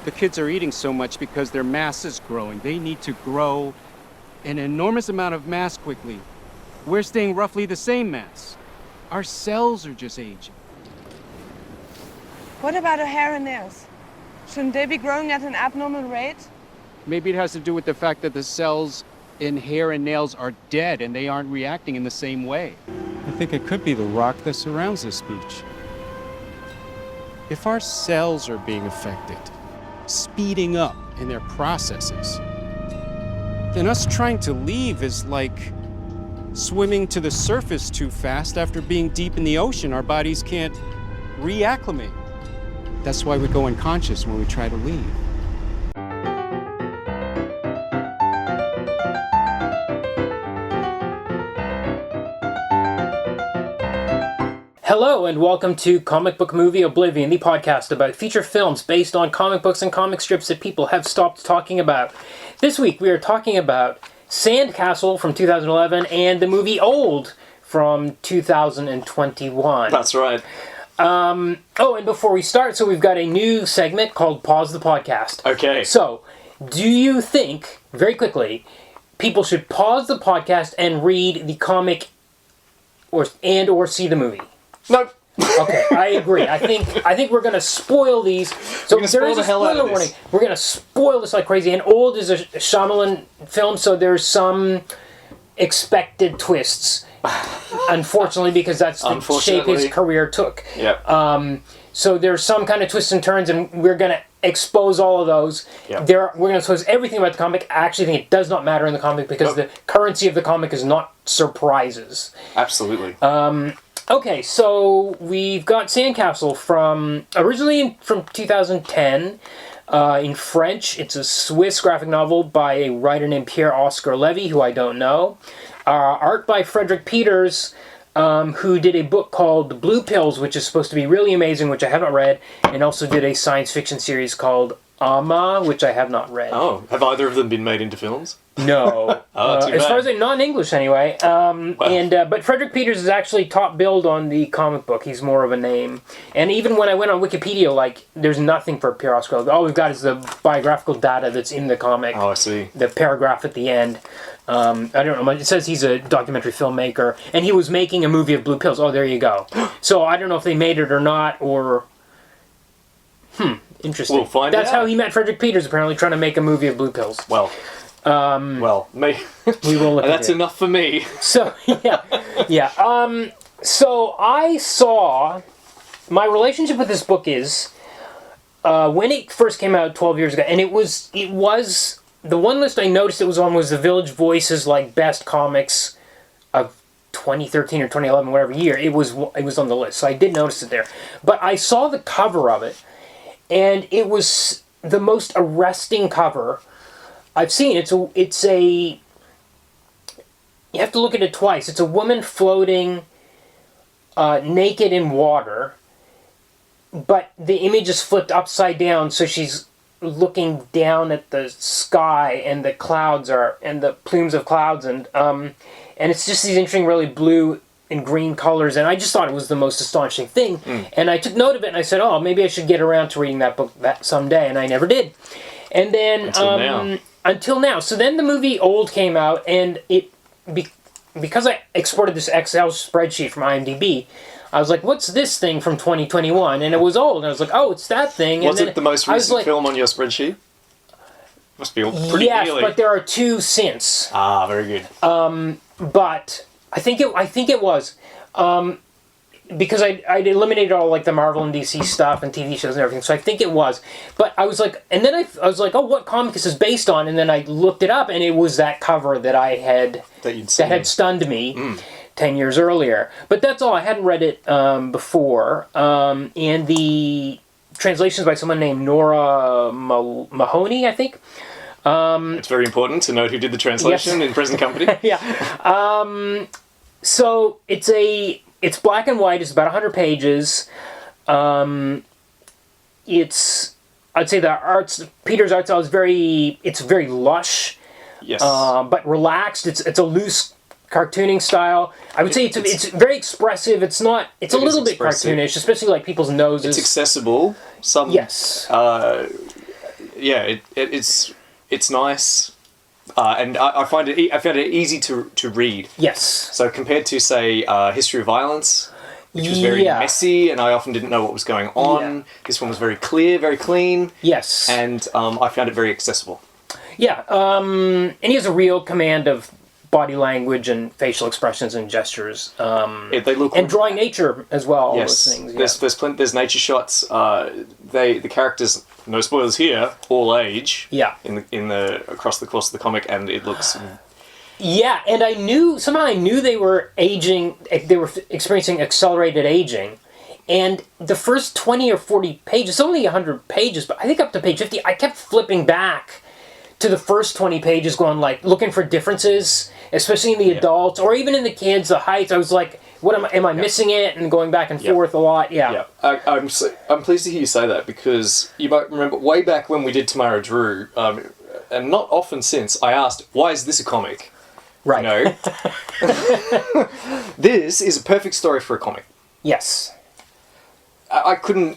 The kids are eating so much because their mass is growing. They need to grow an enormous amount of mass quickly. We're staying roughly the same mass. Our cells are just aging. What about her hair and nails? Shouldn't they be growing at an abnormal rate? Maybe it has to do with the fact that the cells in hair and nails are dead and they aren't reacting in the same way. I think it could be the rock that surrounds this beach. If our cells are being affected, speeding up in their processes, then us trying to leave is like swimming to the surface too fast after being deep in the ocean. Our bodies can't reacclimate. That's why we go unconscious when we try to leave. Hello and welcome to Comic Book Movie Oblivion, the podcast about feature films based on comic books and comic strips that people have stopped talking about. This week we are talking about Sandcastle from 2011 and the movie Old from 2021. That's right. And before we start, so we've got a new segment called Pause the Podcast. Okay. So, do you think, very quickly, people should pause the podcast and read the comic or see the movie? No. Okay, I agree. I think we're going to spoil these. So we're going to spoil the hell out of this. We're going to spoil this like crazy. And Old is a Shyamalan film, so there's some expected twists. Unfortunately, because that's the shape his career took. Yep. So there's some kind of twists and turns, and we're going to expose all of those. Yep. We're going to expose everything about the comic. I actually think it does not matter in the comic because the currency of the comic is not surprises. Absolutely. Okay, so we've got Sandcastle originally from 2010 in French. It's a Swiss graphic novel by a writer named Pierre Levy, who I don't know. Art by Frederik Peeters, who did a book called Blue Pills, which is supposed to be really amazing, which I have not read, and also did a science fiction series called Ama, which I have not read. Oh, have either of them been made into films? No. As far as I know, not in English anyway. But Frederik Peeters is actually top billed on the comic book. He's more of a name. And even when I went on Wikipedia, there's nothing for Pierre Levy. All we've got is the biographical data that's in the comic. Oh, I see. The paragraph at the end. I don't know. It says he's a documentary filmmaker, and he was making a movie of Blue Pills. Oh, there you go. So I don't know if they made it or not, or... Interesting. We'll find That's out. how he met Frederik Peeters, apparently, trying to make a movie of Blue Pills. Well, me. We will look That's at it. enough for me. So, yeah. So I saw... My relationship with this book is... when it first came out 12 years ago, and it was... The one list I noticed it was on was the Village Voice's, best comics of 2013 or 2011, whatever year. It was on the list, so I did notice it there. But I saw the cover of it, and it was the most arresting cover I've seen. It's a... You have to look at it twice. It's a woman floating naked in water, but the image is flipped upside down, so she's looking down at the sky, and the clouds and the plumes of clouds, and it's just these interesting, really blue and green colors, and I just thought it was the most astonishing thing. And I took note of it, and I said, oh, maybe I should get around to reading that book someday, and I never did. And then until now. So then the movie Old came out, and because I exported this Excel spreadsheet from IMDb, I was like, what's this thing from 2021? And it was Old, and I was like, oh, it's that thing. Was it the most recent film on your spreadsheet? Must be pretty nearly. Yes, but there are two since. Ah, very good. But I think it was. Because I'd eliminated all the Marvel and DC stuff and TV shows and everything, so I think it was. But I was like, and then I was like, oh, what comic is this based on? And then I looked it up, and it was that cover that that had stunned me 10 years earlier. But that's all. I hadn't read it before. And the translation's by someone named Nora Mahoney, I think. It's very important to note who did the translation in present company. Yeah. So it's black and white. It's about 100 pages. I'd say the Peter's art style is very lush. Yes. But relaxed. It's a loose cartooning style. I would say it's very expressive. It's a little bit cartoonish, especially people's noses. It's accessible. Yes. it's nice, and I found it easy to read. Yes. So compared to say History of Violence, which was very messy, and I often didn't know what was going on. This one was very clear, very clean. Yes. And I found it very accessible. Yeah, and he has a real command of body language and facial expressions and gestures. They look and drawing nature as well. All yes, those things. There's nature shots. The characters, no spoilers here, all age. Yeah. In the across the course of the comic, and it looks. Yeah, and I knew they were aging. They were experiencing accelerated aging. And the first 20 or 40 pages, only 100 pages, but I think up to page 50, I kept flipping back to the first 20 pages going like, looking for differences, especially in the adults, or even in the kids, the heights. I was like, what am I missing it? And going back and forth a lot, I'm pleased to hear you say that, because you might remember way back when we did Tamara Drew, and not often since, I asked, why is this a comic? Right. You know? This is a perfect story for a comic. Yes. I couldn't...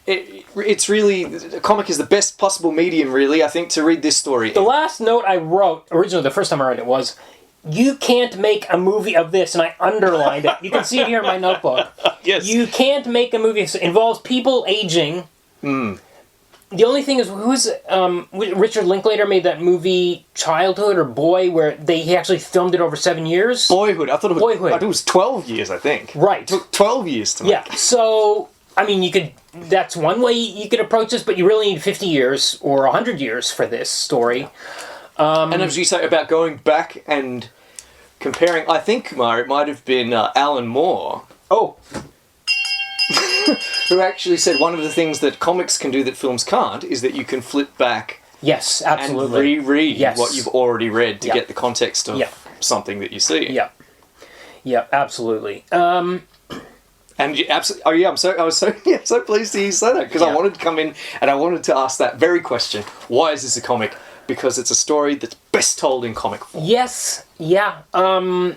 It's really... A comic is the best possible medium, really, I think, to read this story. The last note I wrote, originally the first time I read it, was, you can't make a movie of this, and I underlined it. You can see it here in my notebook. Yes. You can't make a movie that involves people aging. The only thing is, Richard Linklater made that movie Childhood or Boy, where he actually filmed it over 7 years. Boyhood. I thought it was 12 years, I think. Right. It took 12 years to make. Yeah, so... I mean, that's one way you could approach this, but you really need 50 years or 100 years for this story. And as you say about going back and comparing, I think, Kumar, it might have been Alan Moore. Oh. Who actually said one of the things that comics can do that films can't is that you can flip back yes, absolutely. and reread what you've already read to get the context of something that you see. Yeah. Yeah, absolutely. And absolutely, I was so pleased to hear you say that, because I wanted to come in and I wanted to ask that very question: why is this a comic? Because it's a story that's best told in comic form. Yes, yeah. I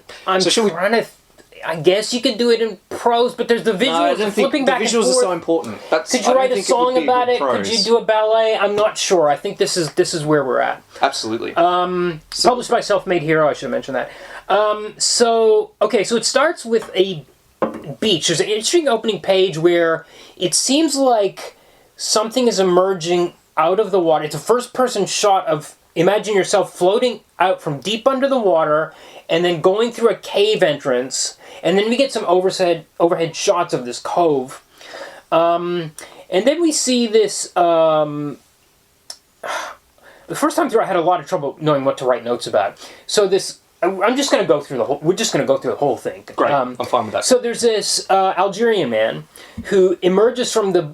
guess you could do it in prose, but there's the visuals. No, I don't think the visuals are so important. Could you write a song about it? Could you do a ballet? I'm not sure. I think this is where we're at. Absolutely. Published by Self-Made Hero. I should have mentioned that. So it starts with a beach. There's an interesting opening page where it seems like something is emerging out of the water. It's a first-person shot of, imagine yourself floating out from deep under the water and then going through a cave entrance, and then we get some overhead shots of this cove. And then we see this... the first time through I had a lot of trouble knowing what to write notes about. So this... I'm just going to go through the whole... We're just going to go through the whole thing. Great, I'm fine with that. So there's this Algerian man who emerges from the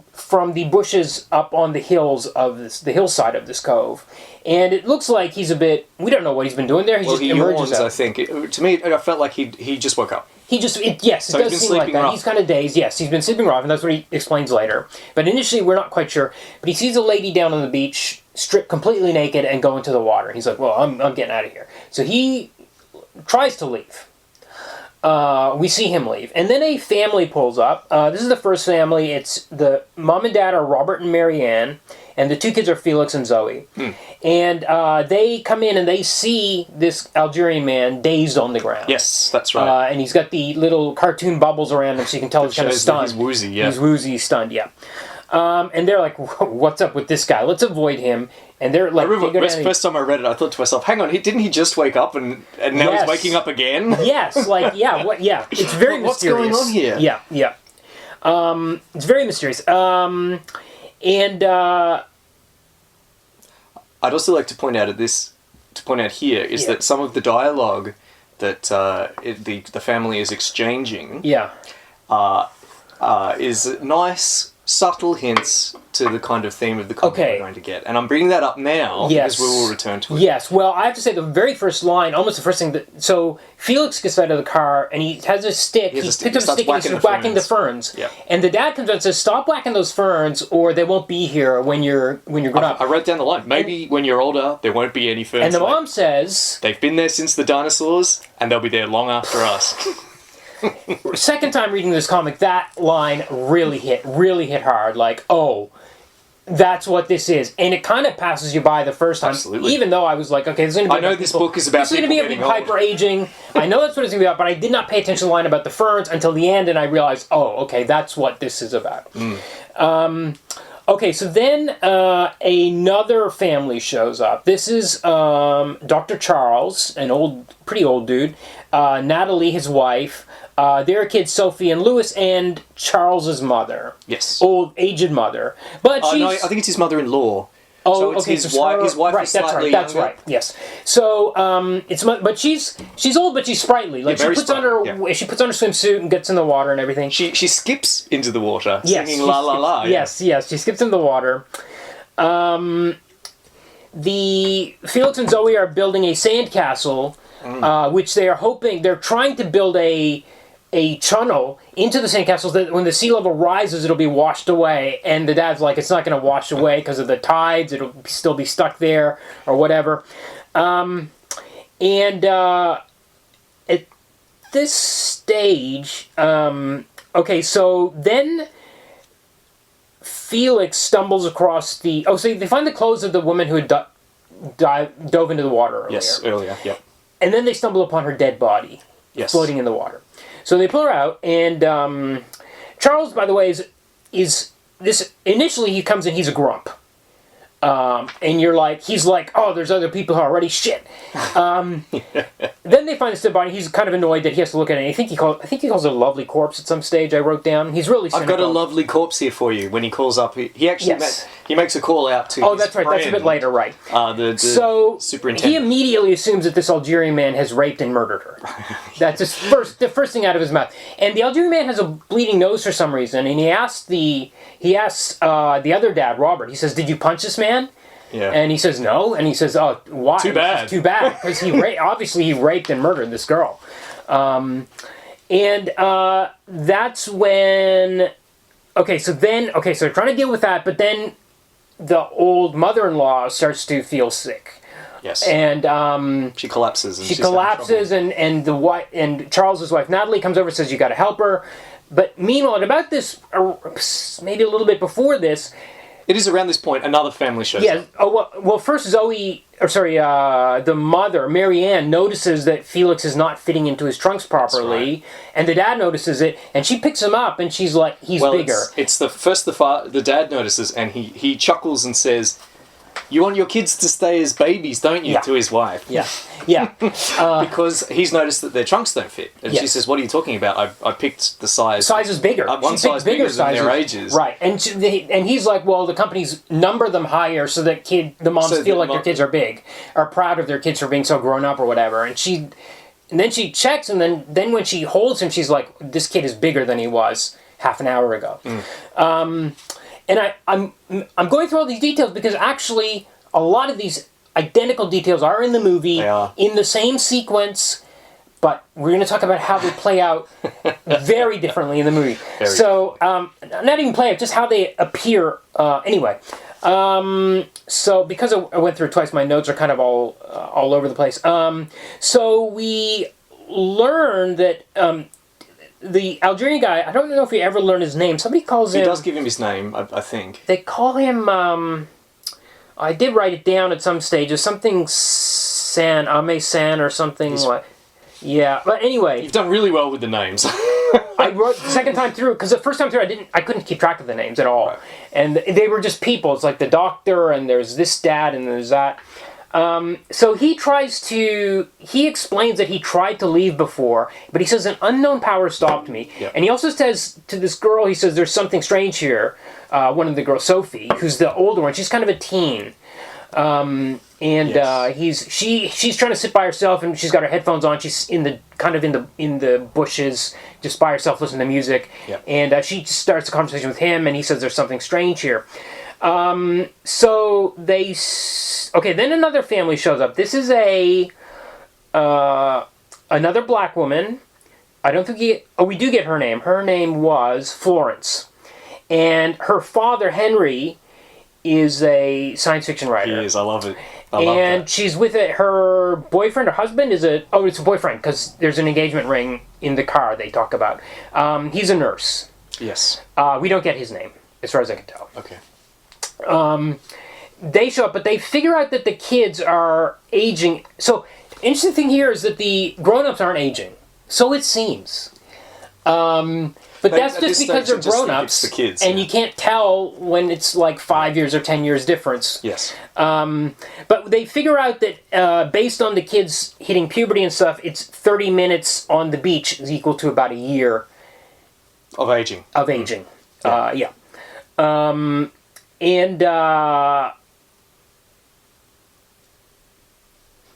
bushes up on the hills of the hillside of this cove, and it looks like he's a bit... We don't know what he's been doing there. He emerges out. I think. To me, I felt like he just woke up. It does seem like that. He's kind of dazed. Yes, he's been sleeping rough, and that's what he explains later. But initially, we're not quite sure. But he sees a lady down on the beach, stripped completely naked, and go into the water. He's like, well, I'm getting out of here. So he tries to leave. We see him leave. And then a family pulls up. This is the first family. It's the mom and dad are Robert and Mary Ann, and the two kids are Felix and Zoe. And they come in and they see this Algerian man dazed on the ground. Yes, that's right. And he's got the little cartoon bubbles around him, so you can tell he's kind of stunned. He's woozy, yeah. He's woozy, stunned, yeah. And they're like, what's up with this guy? Let's avoid him. And they're like... I remember the first time I read it, I thought to myself, hang on, didn't he just wake up and now he's waking up again? Yes, it's very mysterious. What's going on here? Yeah. It's very mysterious. And... I'd also like to point out here is that some of the dialogue that the family is exchanging is nice, subtle hints to the kind of theme of the comic we're going to get. And I'm bringing that up now because we will return to it. Yes, well, I have to say the very first line, almost the first thing so Felix gets out of the car and he has a stick. He picks up a stick and he's whacking the ferns. Yeah. And the dad comes out and says, stop whacking those ferns or they won't be here when you're grown up. I wrote down the line. Maybe when you're older, there won't be any ferns. And the mom says... They've been there since the dinosaurs and they'll be there long after us. Second time reading this comic, that line really hit hard. Like, oh, That's what this is, and it kind of passes you by the first time. Absolutely. Even though I was like, okay, this is going to be. I know this book is about people getting old. Hyper aging. I know that's what it's going to be about, but I did not pay attention to the line about the ferns until the end, and I realized, oh, okay, that's what this is about. Okay, so then another family shows up. This is Dr. Charles, an pretty old dude. Natalie, his wife. Their kids, Sophie and Louis, and Charles's mother. Yes. Old, aged mother. But she's... no, I think it's his mother-in-law. Oh, so it's okay. his wife. His wife is slightly That's younger. right. Yes. So but she's old, but she's sprightly. Like very she puts on her sprightly, swimsuit and gets in the water and everything. She skips into the water, Yes, singing La La La. Yes, yes. She skips in the water. The Felix and Zoe are building a sandcastle, which they're trying to build a tunnel into the sandcastle so that when the sea level rises, it'll be washed away. And the dad's like, it's not going to wash away because of the tides. It'll still be stuck there or whatever. At this stage, okay, so then Felix stumbles across so they find the clothes of the woman who had dove into the water earlier. Yes, earlier, yeah. And then they stumble upon her dead body, floating in the water. So they pull her out, and Charles, by the way, is this. Initially, he comes in, he's a grump, and he's like, oh, there's other people who are already shit. Then they find this dead body. He's kind of annoyed that he has to look at it. I think he calls it a lovely corpse at some stage. I wrote down. He's really cynical. I've got a lovely corpse here for you. When he calls up, he actually he makes a call out to. Oh, his that's right. friend, That's a bit later, right? The so superintendent. He immediately assumes that this Algerian man has raped and murdered her. That's the first thing out of his mouth. And the Algerian man has a bleeding nose for some reason, and he asks the other dad, Robert. He says, "Did you punch this man?" Yeah. And he says no, and he says, "Oh, why?" Too bad. Too bad, because obviously he raped and murdered this girl. That's when. So they're trying to deal with that, but then the old mother-in-law starts to feel sick. Yes. And she collapses. And and Charles's wife Natalie comes over and says, "You got to help her." But meanwhile, at about this, maybe a little bit before this. It is around this point another family shows up. Yeah. Oh well. First, the mother, Mary Ann, notices that Felix is not fitting into his trunks properly, right. And the dad notices it, and she picks him up, and she's like, "He's bigger." It's the dad notices, and he chuckles and says, "You want your kids to stay as babies, don't you?" To his wife. Yeah. Yeah. Because he's noticed that their trunks don't fit. And she says, "What are you talking about? I picked the size." Size is bigger. One size bigger than their ages. Right. And he's like, well, the companies number them higher so that the moms feel like their kids are big, are proud of their kids for being so grown up or whatever. And then she checks, and then when she holds him, she's like, this kid is bigger than he was half an hour ago. And I'm going through all these details because actually a lot of these identical details are in the movie, in the same sequence, but we're going to talk about how they play out very differently in the movie. Not even play out, just how they appear. Anyway, so because I went through it twice, my notes are kind of all over the place. So we learned that the Algerian guy, I don't know if we ever learned his name. Somebody calls him... He does give him his name, I think. They call him... I did write it down at some stage. It's something Ame San or something like... Yeah, but anyway... You've done really well with the names. I wrote the second time through, because the first time through I couldn't keep track of the names at all. Right. And they were just people. It's like the doctor, and there's this dad, and there's that. So he explains that he tried to leave before, but he says an unknown power stopped me. Yep. And he also says to this girl, he says, there's something strange here. One of the girls, Sophie, who's the older one, she's kind of a teen. She's trying to sit by herself, and she's got her headphones on. She's in the bushes, just by herself, listening to music. Yep. And she starts a conversation with him, and he says there's something strange here. Then another family shows up. This is another black woman. I don't think we do get her name. Her name was Florence. And her father, Henry, is a science fiction writer. He is, I love it. And she's with her boyfriend or husband it's a boyfriend, because there's an engagement ring in the car they talk about. He's a nurse. Yes. We don't get his name, as far as I can tell. Okay. They show up, but they figure out that the kids are aging. So, interesting thing here is that the grown-ups aren't aging. So it seems. But that's just because they're grown-ups, the kids, and you can't tell when it's like 5 years or 10 years difference. Yes. But they figure out that based on the kids hitting puberty and stuff, it's 30 minutes on the beach is equal to about a year of aging.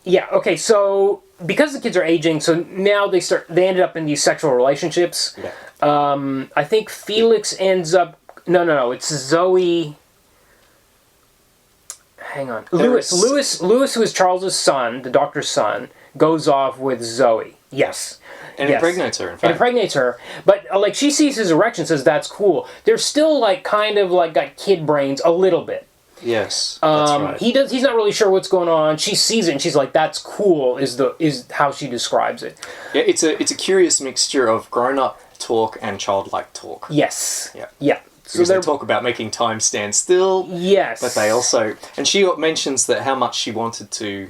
Yeah. Okay, so because the kids are aging, so now they ended up in these sexual relationships. Yeah. I think Felix ends up, no, it's Zoe. Hang on. Lewis, who is Charles's son, the doctor's son, goes off with Zoe. Yes. And impregnates her, in fact. And impregnates her. But, like, she sees his erection, says that's cool. They're still, like, kind of, like, got kid brains a little bit. Yes, that's right. He's not really sure what's going on. She sees it and she's like, that's cool, is how she describes it. Yeah, it's a curious mixture of grown-up talk and childlike talk. Yes. Yeah. Yeah. Because they talk about making time stand still. Yes. But they also... And she mentions that how much she wanted to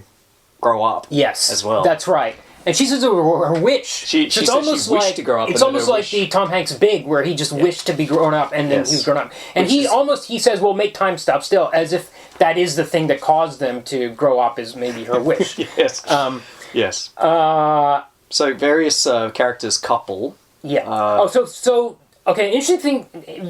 grow up. Yes. As well. That's right. And she says her wish. She says she wished to grow up. It's almost like the Tom Hanks Big, where he just wished to be grown up, and then he was grown up. And he says, well, make time stop still, as if that is the thing that caused them to grow up, is maybe her wish. Yes. Yes. So various characters couple. Yeah. Okay,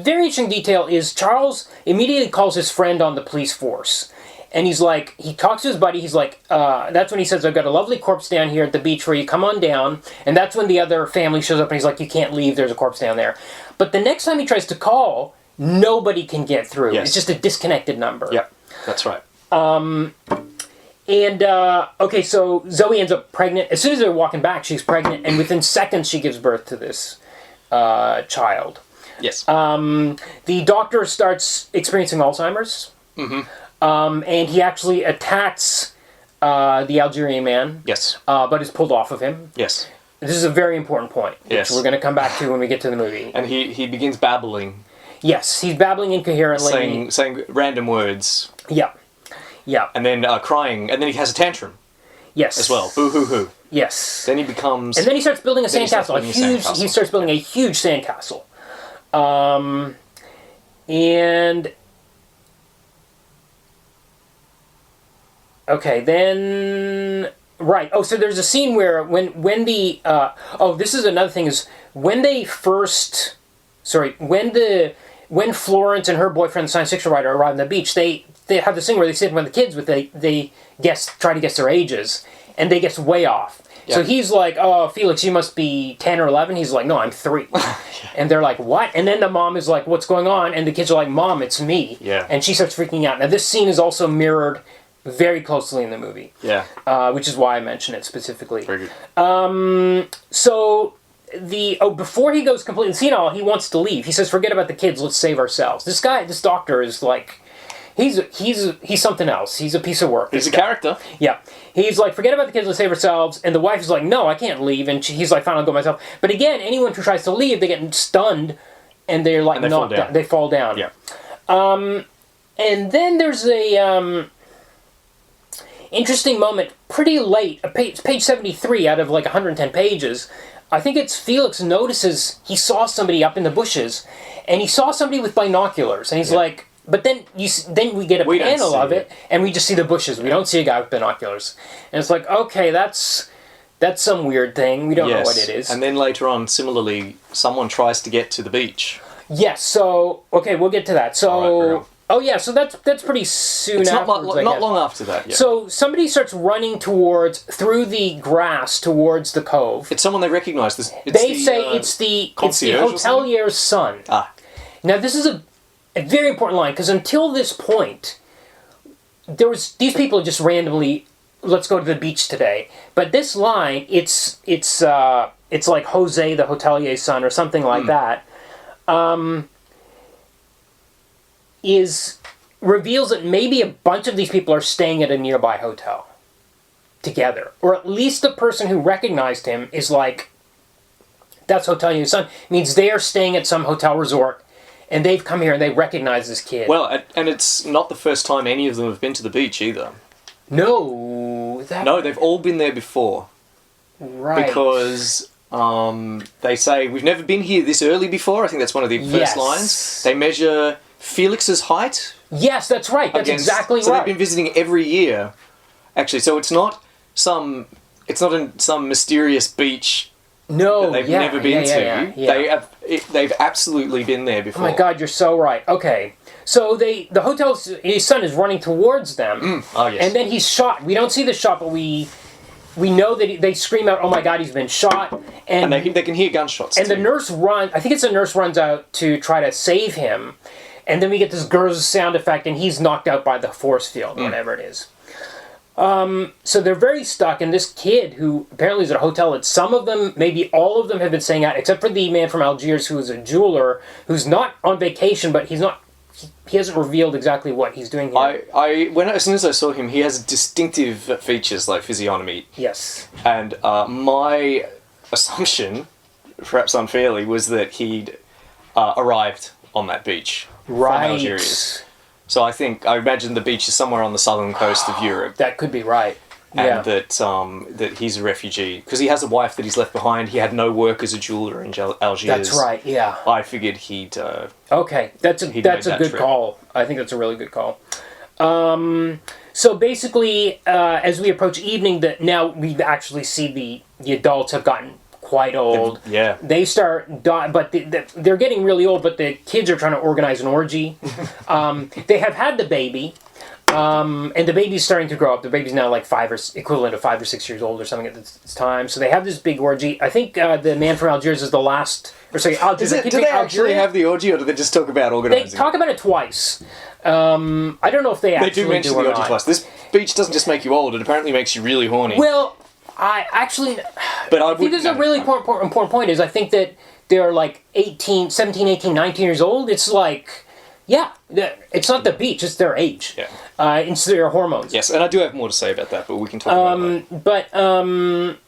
very interesting detail is Charles immediately calls his friend on the police force. And he's like, he talks to his buddy, he's like, that's when he says, I've got a lovely corpse down here at the beach where you come on down. And that's when the other family shows up and he's like, you can't leave, there's a corpse down there. But the next time he tries to call, nobody can get through. Yes. It's just a disconnected number. Yep, that's right. Okay, so Zoe ends up pregnant. As soon as they're walking back, she's pregnant. And within seconds, she gives birth to this child. Yes. The doctor starts experiencing Alzheimer's. Mm-hmm. And he actually attacks the Algerian man. Yes. But is pulled off of him. Yes. This is a very important point, which we're going to come back to when we get to the movie. And he begins babbling. Yes, he's babbling incoherently. Saying random words. Yeah. Yeah. And then crying. And then he has a tantrum. Yes. As well. Boo-hoo-hoo. Yes. Then he becomes... And then he starts building a sandcastle. He starts building a huge sandcastle. And... Okay, then... Right. Oh, so there's a scene where when the... this is another thing, is when they first... Sorry, when Florence and her boyfriend, the science fiction writer, arrive on the beach, they have this thing where they sit with the kids, but they try to guess their ages, and they guess way off. Yeah. So he's like, oh, Felix, you must be 10 or 11. He's like, no, I'm 3. Yeah. And they're like, what? And then the mom is like, what's going on? And the kids are like, Mom, it's me. Yeah. And she starts freaking out. Now, this scene is also mirrored very closely in the movie. Yeah. Which is why I mention it specifically. Very good. So... before he goes completely senile, he wants to leave. He says, forget about the kids, let's save ourselves. This doctor is like, he's something else. He's a piece of work. He's a character. Yeah. He's like, forget about the kids, let's save ourselves. And the wife is like, no, I can't leave. And he's like, fine, I'll go myself. But again, anyone who tries to leave, they get stunned, and they're like, knocked down. They fall down. Yeah. And then there's a interesting moment, pretty late, page 73 out of like 110 pages. I think it's Felix notices he saw somebody up in the bushes, and he saw somebody with binoculars, and he's like, but then we get a panel of it, and we just see the bushes. We don't see a guy with binoculars. And it's like, okay, that's some weird thing. We don't know what it is. And then later on, similarly, someone tries to get to the beach. Yes, so, okay, we'll get to that. So... Oh yeah, so that's pretty soon afterwards. Not long after that. Yeah. So somebody starts running through the grass towards the cove. It's someone they recognize. It's the hotelier's son. Ah. Now this is a very important line, because until this point, these people are just randomly, let's go to the beach today. But this line, it's like Jose, the hotelier's son, or something like that. Reveals that maybe a bunch of these people are staying at a nearby hotel together. Or at least the person who recognized him is like, that's hotelier's son. It means they are staying at some hotel resort, and they've come here and they recognize this kid. Well, and it's not the first time any of them have been to the beach either. No. No, they've all been there before. Right. Because they say, we've never been here this early before. I think that's one of the first lines. They measure Felix's height. Yes, that's right. That's exactly right. So they've been visiting every year. Actually, so it's not in some mysterious beach that they've never been to. Yeah. They've absolutely been there before. Oh my God, you're so right. Okay. So the his son is running towards them. Oh, yes. And then he's shot. We don't see the shot, but we know that they scream out, "Oh my God, he's been shot!" And they can hear gunshots. And the nurse I think it's the nurse runs out to try to save him, and then we get this girl's sound effect, and he's knocked out by the force field, whatever it is. So they're very stuck, and this kid who apparently is at a hotel that some of them, maybe all of them, have been staying at, except for the man from Algiers who is a jeweler, who's not on vacation, but he hasn't revealed exactly what he's doing here. As soon as I saw him, he has distinctive features like physiognomy. Yes. And my assumption, perhaps unfairly, was that he'd arrived on that beach from Algiers. So I imagine the beach is somewhere on the southern coast of Europe. That could be right. And that he's a refugee. Because he has a wife that he's left behind. He had no work as a jeweler in Algiers. That's right, yeah. I figured he'd... okay, that's a good call. I think that's a really good call. So basically, as we approach evening, now we actually see the adults have gotten quite old. Yeah. They start dying, but they're getting really old, but the kids are trying to organize an orgy. They have had the baby, and the baby's starting to grow up. The baby's now like equivalent of 5 or 6 years old or something at this time. So they have this big orgy. I think the man from Algiers is the last... Or sorry, Algiers. Do they actually have the orgy, or do they just talk about organizing? They talk about it twice. I don't know if they actually do mention the orgy twice. This beach doesn't just make you old, it apparently makes you really horny. Well, I think there's a really important point is I think that they're like 17, 18, 19 years old. It's like, it's not the beach, it's their age. Yeah. It's their hormones. Yes, and I do have more to say about that, but we can talk about it later.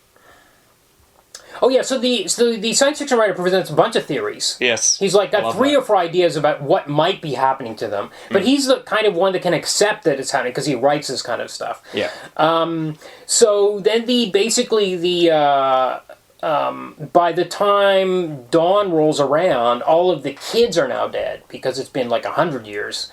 So the science fiction writer presents a bunch of theories. Yes. He's got 3 or 4 ideas about what might be happening to them. But he's the kind of one that can accept that it's happening because he writes this kind of stuff. Yeah. So then by the time dawn rolls around, all of the kids are now dead because it's been like 100 years.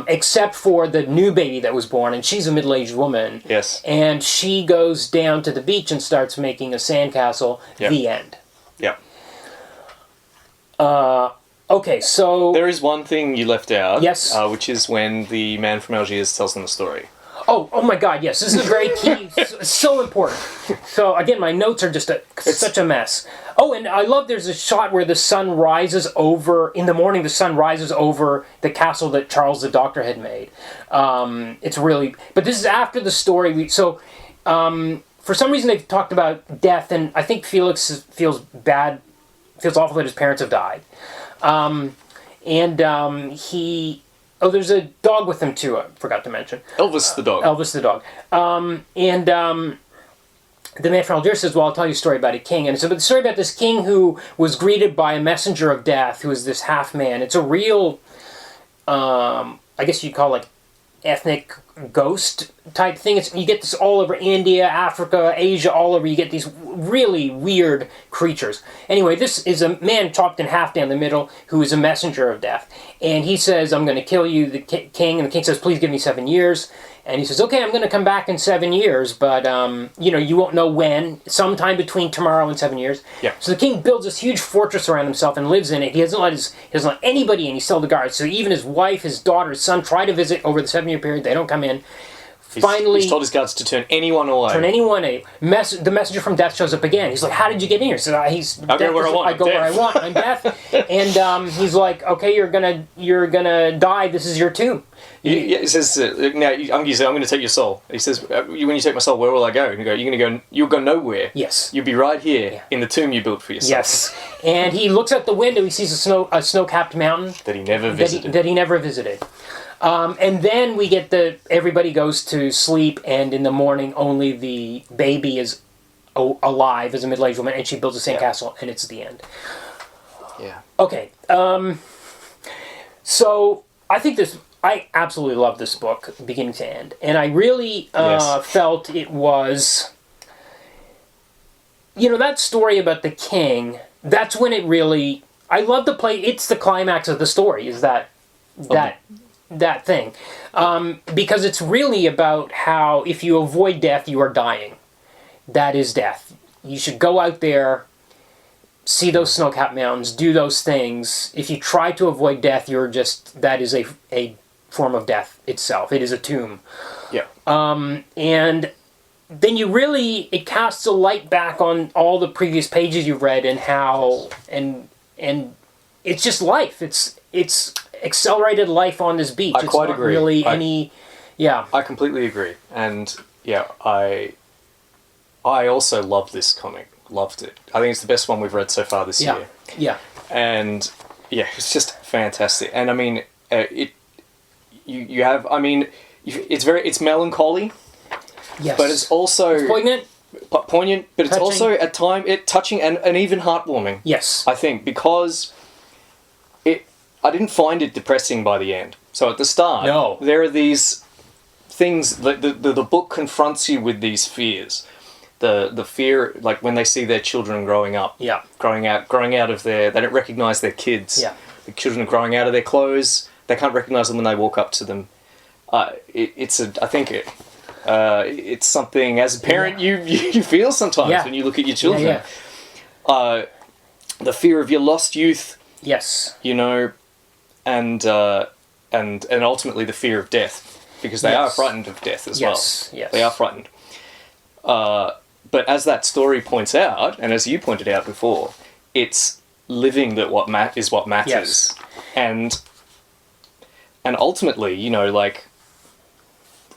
Except for the new baby that was born, and she's a middle-aged woman. Yes. And she goes down to the beach and starts making a sandcastle. Yep. The end. Yeah. Okay, so... There is one thing you left out. Yes. Which is when the man from Algiers tells them the story. Oh my God, yes. This is a very key... so important. So, again, my notes are just such a mess. Oh, and I love there's a shot where the sun rises over... In the morning, the sun rises over the castle that Charles the Doctor had made. It's really... But this is after the story. For some reason, they've talked about death, and I think Felix feels awful that his parents have died. Oh, there's a dog with him, too, I forgot to mention. Elvis the dog. Elvis the dog. The man from Algiers says, well, I'll tell you a story about a king. And it's the story about this king who was greeted by a messenger of death, who is this half-man. It's a real, I guess you'd call it like ethnic ghost type thing. You get this all over India, Africa, Asia, all over. You get these really weird creatures. Anyway, this is a man chopped in half down the middle who is a messenger of death. And he says, I'm going to kill you, the king. And the king says, please give me 7 years. And he says, okay, I'm going to come back in 7 years, but, you won't know when, sometime between tomorrow and 7 years. Yeah. So the king builds this huge fortress around himself and lives in it. He doesn't let anybody in. He's still the guards. So even his wife, his daughter, his son try to visit over the 7-year period. They don't come in. Finally, he's told his guards to turn anyone away. The messenger from death shows up again. He's like, how did you get in here? He says, I go where I want. I go where I want. I'm death. And he's like, okay, you're gonna die. This is your tomb. He says, now I'm going to take your soul. He says, when you take my soul, where will I go? And you'll go nowhere. Yes. You'll be right here in the tomb you built for yourself. Yes. And he looks out the window. He sees a snow-capped mountain that he never visited. That he never visited. And then we get everybody goes to sleep, and in the morning only the baby is alive as a middle-aged woman, and she builds a sandcastle, and it's the end. Yeah. Okay. So I think I absolutely love this book, beginning to end. And I really felt it was, that story about the king, that's when it really, I love the play, it's the climax of the story, is that thing. Because it's really about how if you avoid death, you are dying. That is death. You should go out there, see those snow-capped mountains, do those things. If you try to avoid death, that is a form of death itself. It is a tomb. Yeah. And then it casts a light back on all the previous pages you've read and how, and it's just life. It's accelerated life on this beach. I quite agree. Really I completely agree. And I also love this comic. Loved it. I think it's the best one we've read so far this year. Yeah. And it's just fantastic. And I mean, it's melancholy. Yes. But it's also it's poignant, but it's touching. also at time touching and even heartwarming. Yes. I think because I didn't find it depressing by the end. So at the start, there are these things that the book confronts you with these fears. The fear, like when they see their children growing up, growing out of they don't recognize their kids. Yeah. The children are growing out of their clothes. They can't recognize them when they walk up to them. It's something as a parent you feel sometimes when you look at your children. The fear of your lost youth. Yes. And ultimately the fear of death, because they are frightened of death as well. Yes. They are frightened. But as that story points out, and as you pointed out before, it's living that is what matters. Yes. And ultimately,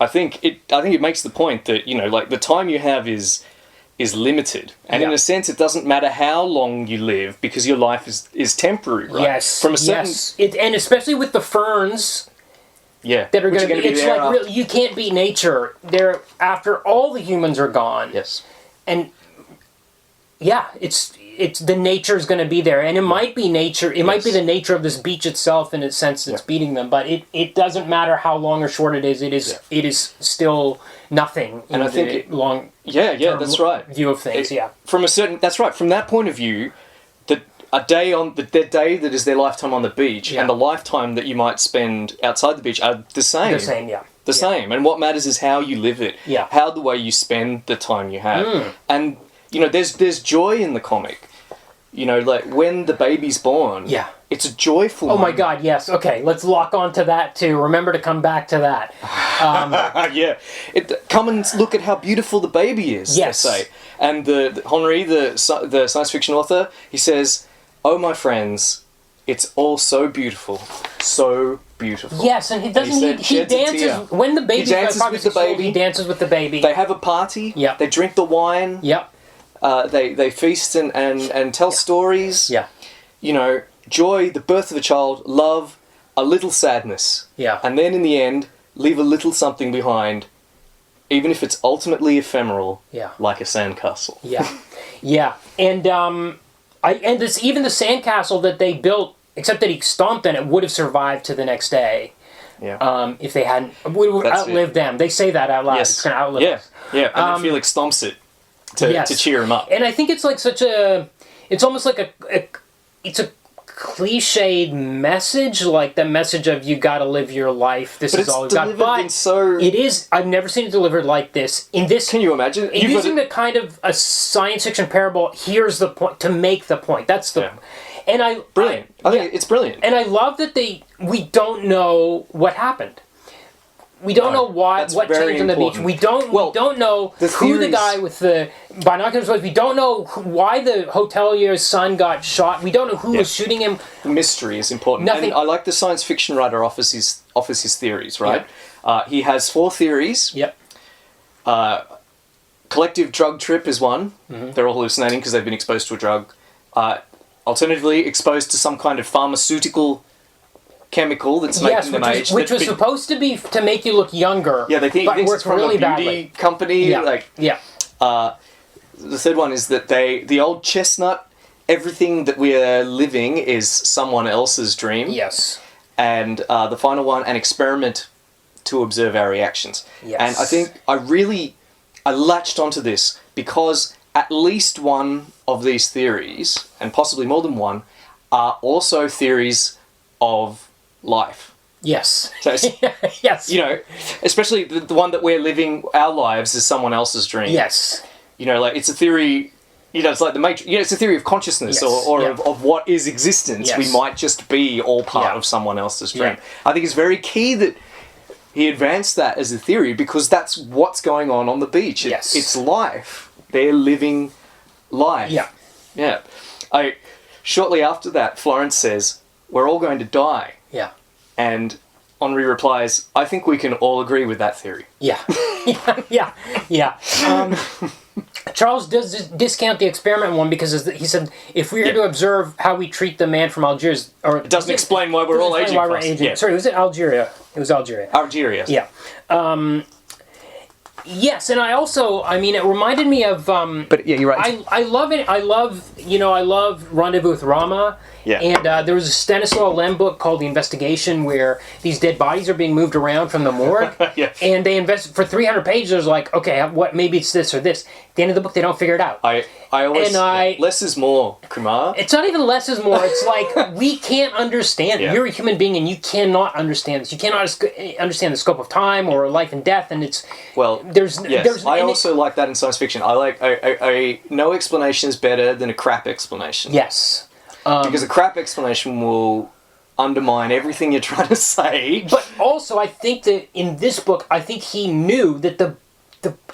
I think it makes the point that, the time you have is limited. And in a sense, it doesn't matter how long you live, because your life is temporary, right? Yes. From a certain... and especially with the ferns... that are going to be it's like really, you can't beat nature. There, after all the humans are gone. Yes. And it's the nature's going to be there, and it might be nature. It might be the nature of this beach itself, in a sense, that's beating them. But it doesn't matter how long or short it is. It is still nothing. And I think that's right. View of things. That's right. From that point of view, the day that is their lifetime on the beach and the lifetime that you might spend outside the beach are the same. The same. And what matters is how you live it. Yeah. How the way you spend the time you have. And, there's joy in the comic. Like when the baby's born. Yeah. It's a joyful Oh my God, yes. Okay, let's lock on to that too. Remember to come back to that. Come and look at how beautiful the baby is, yes. they say. And Henri, the science fiction author, he says... Oh, my friends, it's all so beautiful. So beautiful. Yes, and he dances when the baby dances with the baby. He dances with the baby. They have a party. Yep. They drink the wine. Yep. They feast and tell stories. Yeah. Joy, the birth of a child, love, a little sadness. Yeah. And then in the end, leave a little something behind, even if it's ultimately ephemeral. Yeah. Like a sandcastle. Yeah. Yeah. And this even the sandcastle that they built, except that he stomped in it, would have survived to the next day. Yeah. If they hadn't, would have outlived them. They say that out loud. Yes. It's going to outlive us. Yeah. And then Felix stomps it to cheer him up. And I think it's like it's almost like it's a cliched message, like the message of you got to live your life. This is all you got. But it is. I've never seen it delivered like this. In this, can you imagine? Using the kind of a science fiction parable. Here's the point to make the point. That's the. And brilliant. I think it's brilliant. And I love that we don't know what happened. We don't know what changed on the beach. We don't know who the guy with the binoculars was. We don't know why the hotelier's son got shot. We don't know who was shooting him. The mystery is important. Nothing. And I like the science fiction writer offers his theories, right? Yeah. He has 4 theories. Yep. Collective drug trip is one. Mm-hmm. They're all hallucinating because they've been exposed to a drug. Alternatively, exposed to some kind of pharmaceutical chemical that's making them age. Which was supposed to be to make you look younger. Yeah, they think it's from really a beauty company. Yeah. The third one is that the old chestnut, everything that we are living is someone else's dream. Yes. and the final one, an experiment to observe our reactions. Yes. And I think I latched onto this because at least one of these theories, and possibly more than one, are also theories of life. Yes. So Yes. you know, especially the one that we're living our lives as someone else's dream. Yes. You know, like, it's a theory, you know, it's like the Matrix, you know, it's a theory of consciousness, Yes. or Yeah. of what is existence. Yes. We might just be all part Yeah. of someone else's dream. Yeah. I think it's very key that he advanced that as a theory, because that's what's going on the beach. Yes. It's life. They're living life. Yeah. Yeah. Shortly after that, Florence says, "We're all going to die." Yeah. And Henri replies, "I think we can all agree with that theory." Yeah. Yeah. Yeah. Charles does discount the experiment one because he said, if we were to observe how we treat the man from Algiers, or It doesn't explain why we're all aging why we're fast. aging. Yeah. Sorry, was it Algeria? It was Algeria. Algeria. Yeah. Yes, and I also, I mean, it reminded me of. But yeah, you're right. I love it. I love Rendezvous with Rama. Yeah. And there was a Stanislaw Lem book called The Investigation, where these dead bodies are being moved around from the morgue. Yeah. And they invest for 300 pages. There's like, okay, what? Maybe it's this or this. At the end of the book, they don't figure it out. I always less is more, Kumar. It's not even less is more. It's like, we can't understand. Yeah. You're a human being, and you cannot understand this. You cannot understand the scope of time or life and death. And it's I also like that in science fiction. I like a no explanation is better than a crap explanation. Yes. Because a crap explanation will undermine everything you're trying to say. But also, I think that in this book, I think he knew that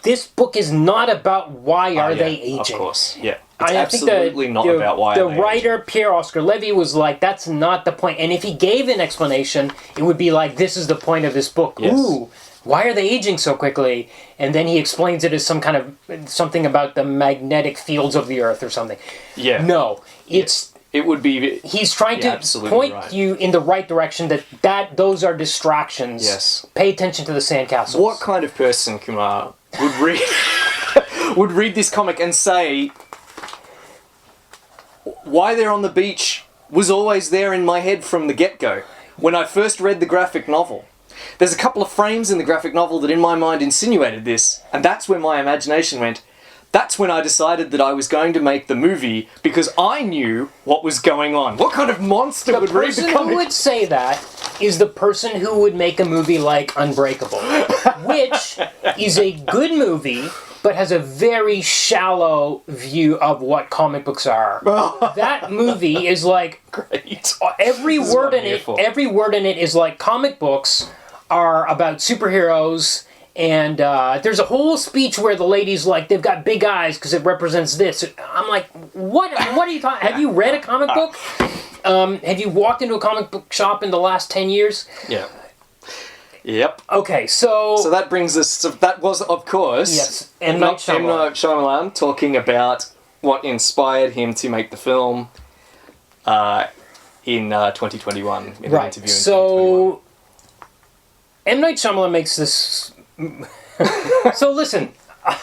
this book is not about why are they aging. Of course, yeah. It's I absolutely think not about why the are they writer, Pierre Oscar Levy, was like, that's not the point. And if he gave an explanation, it would be like, this is the point of this book. Yes. Ooh, why are they aging so quickly? And then he explains it as something about the magnetic fields of the Earth or something. Yeah. No, it's... It would be... He's trying to absolutely point right. you in the right direction, that those are distractions. Yes. Pay attention to the sandcastles. What kind of person, Kumar, would read this comic and say, why they're on the beach was always there in my head from the get-go. When I first read the graphic novel, there's a couple of frames in the graphic novel that in my mind insinuated this, and that's where my imagination went. That's when I decided that I was going to make the movie, because I knew what was going on. What kind of monster would read the The person comic? who would say that is the person who would make a movie like Unbreakable, which is a good movie, but has a very shallow view of what comic books are. That movie is like... Great. Every This is word what in I'm here it. for. Every word in it is like comic books are about superheroes, and there's a whole speech where the lady's like, they've got big eyes because it represents this. I'm like, what? What are you talking? Have you read a comic book? Have you walked into a comic book shop in the last 10 years? Yeah. Yep. Okay, so that brings us to, that was, of course, yes, M. Night Shyamalan talking about what inspired him to make the film in 2021, in an interview in 2021. So M. Night Shyamalan makes this... So listen, I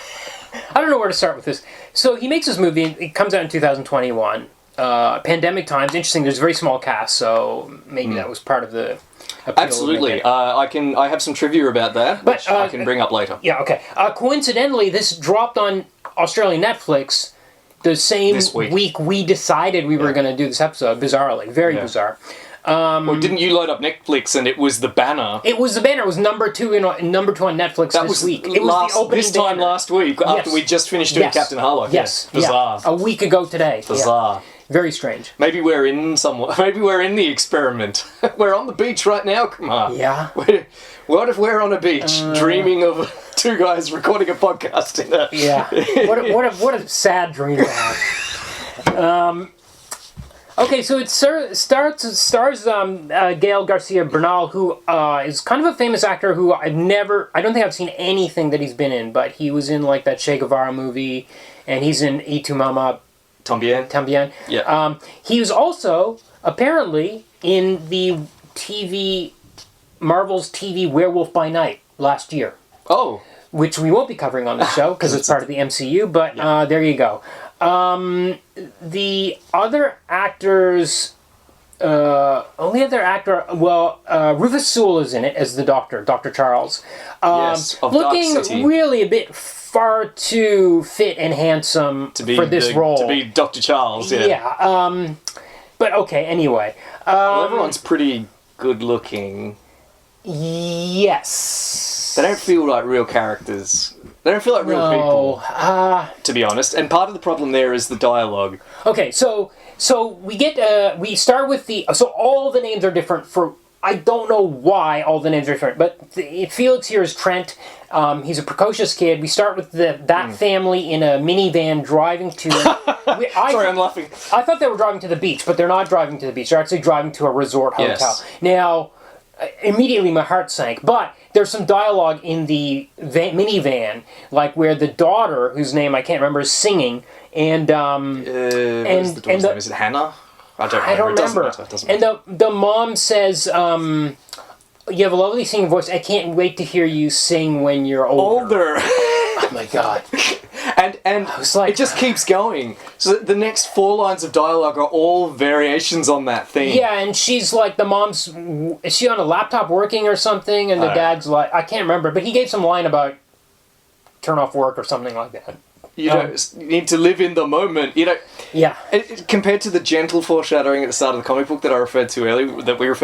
don't know where to start with this. So he makes this movie, it comes out in 2021. Pandemic times, interesting, there's a very small cast, so maybe that was part of the appeal. Absolutely. I have some trivia about that, which I can bring up later. Yeah, okay. Coincidentally, this dropped on Australian Netflix the same This week. we decided we were going to do this episode, bizarrely. Very bizarre. Well, didn't you load up Netflix and it was the banner? It was the banner. It was number two on Netflix That this was week. It was the opening this time banner. last week, after we just finished doing Captain Harlock. Yes. Bizarre. Yeah. A week ago today. Bizarre. Yeah. Very strange. Maybe we're in Maybe we're in the experiment. We're on the beach right now, Kumar. Yeah. What if we're on a beach dreaming of two guys recording a podcast in a... Yeah. What a sad dream to have. Okay, so it stars Gael Garcia Bernal, who is kind of a famous actor who I don't think I've seen anything that he's been in, but he was in like that Che Guevara movie, and he's in Y Tu Mama Tambien. Yeah. He was also apparently in the Marvel's TV Werewolf by Night last year. Oh. Which we won't be covering on the show because it's part of the MCU, but there you go. The other actors only other actor, Rufus Sewell is in it as the doctor, Dr. Charles. Yes, of Dark City. Looking really a bit far too fit and handsome for this role. To be Dr. Charles, yeah. Yeah, but okay, anyway. Well, everyone's pretty good looking. Yes. They don't feel like real characters. They don't feel like real people, to be honest. And part of the problem there is the dialogue. Okay, so we start with so all the names are different for, I don't know why all the names are different, but Felix here is Trent. He's a precocious kid. We start with that family in a minivan driving to... Sorry, I'm laughing. I thought they were driving to the beach, but they're not driving to the beach. They're actually driving to a resort hotel. Yes. Now, immediately my heart sank, but there's some dialogue in the minivan, like where the daughter, whose name I can't remember, is singing, and what is the daughter's name? Is it Hannah? I don't remember. It doesn't matter. And the mom says, you have a lovely singing voice. I can't wait to hear you sing when you're older. Oh my god. And I was like, it just keeps going. So the next 4 lines of dialogue are all variations on that theme. Yeah, and she's like, is she on a laptop working or something? And the dad's like, I can't remember, but he gave some line about turn off work or something like that. You need to live in the moment. Yeah. Compared to the gentle foreshadowing at the start of the comic book that we referred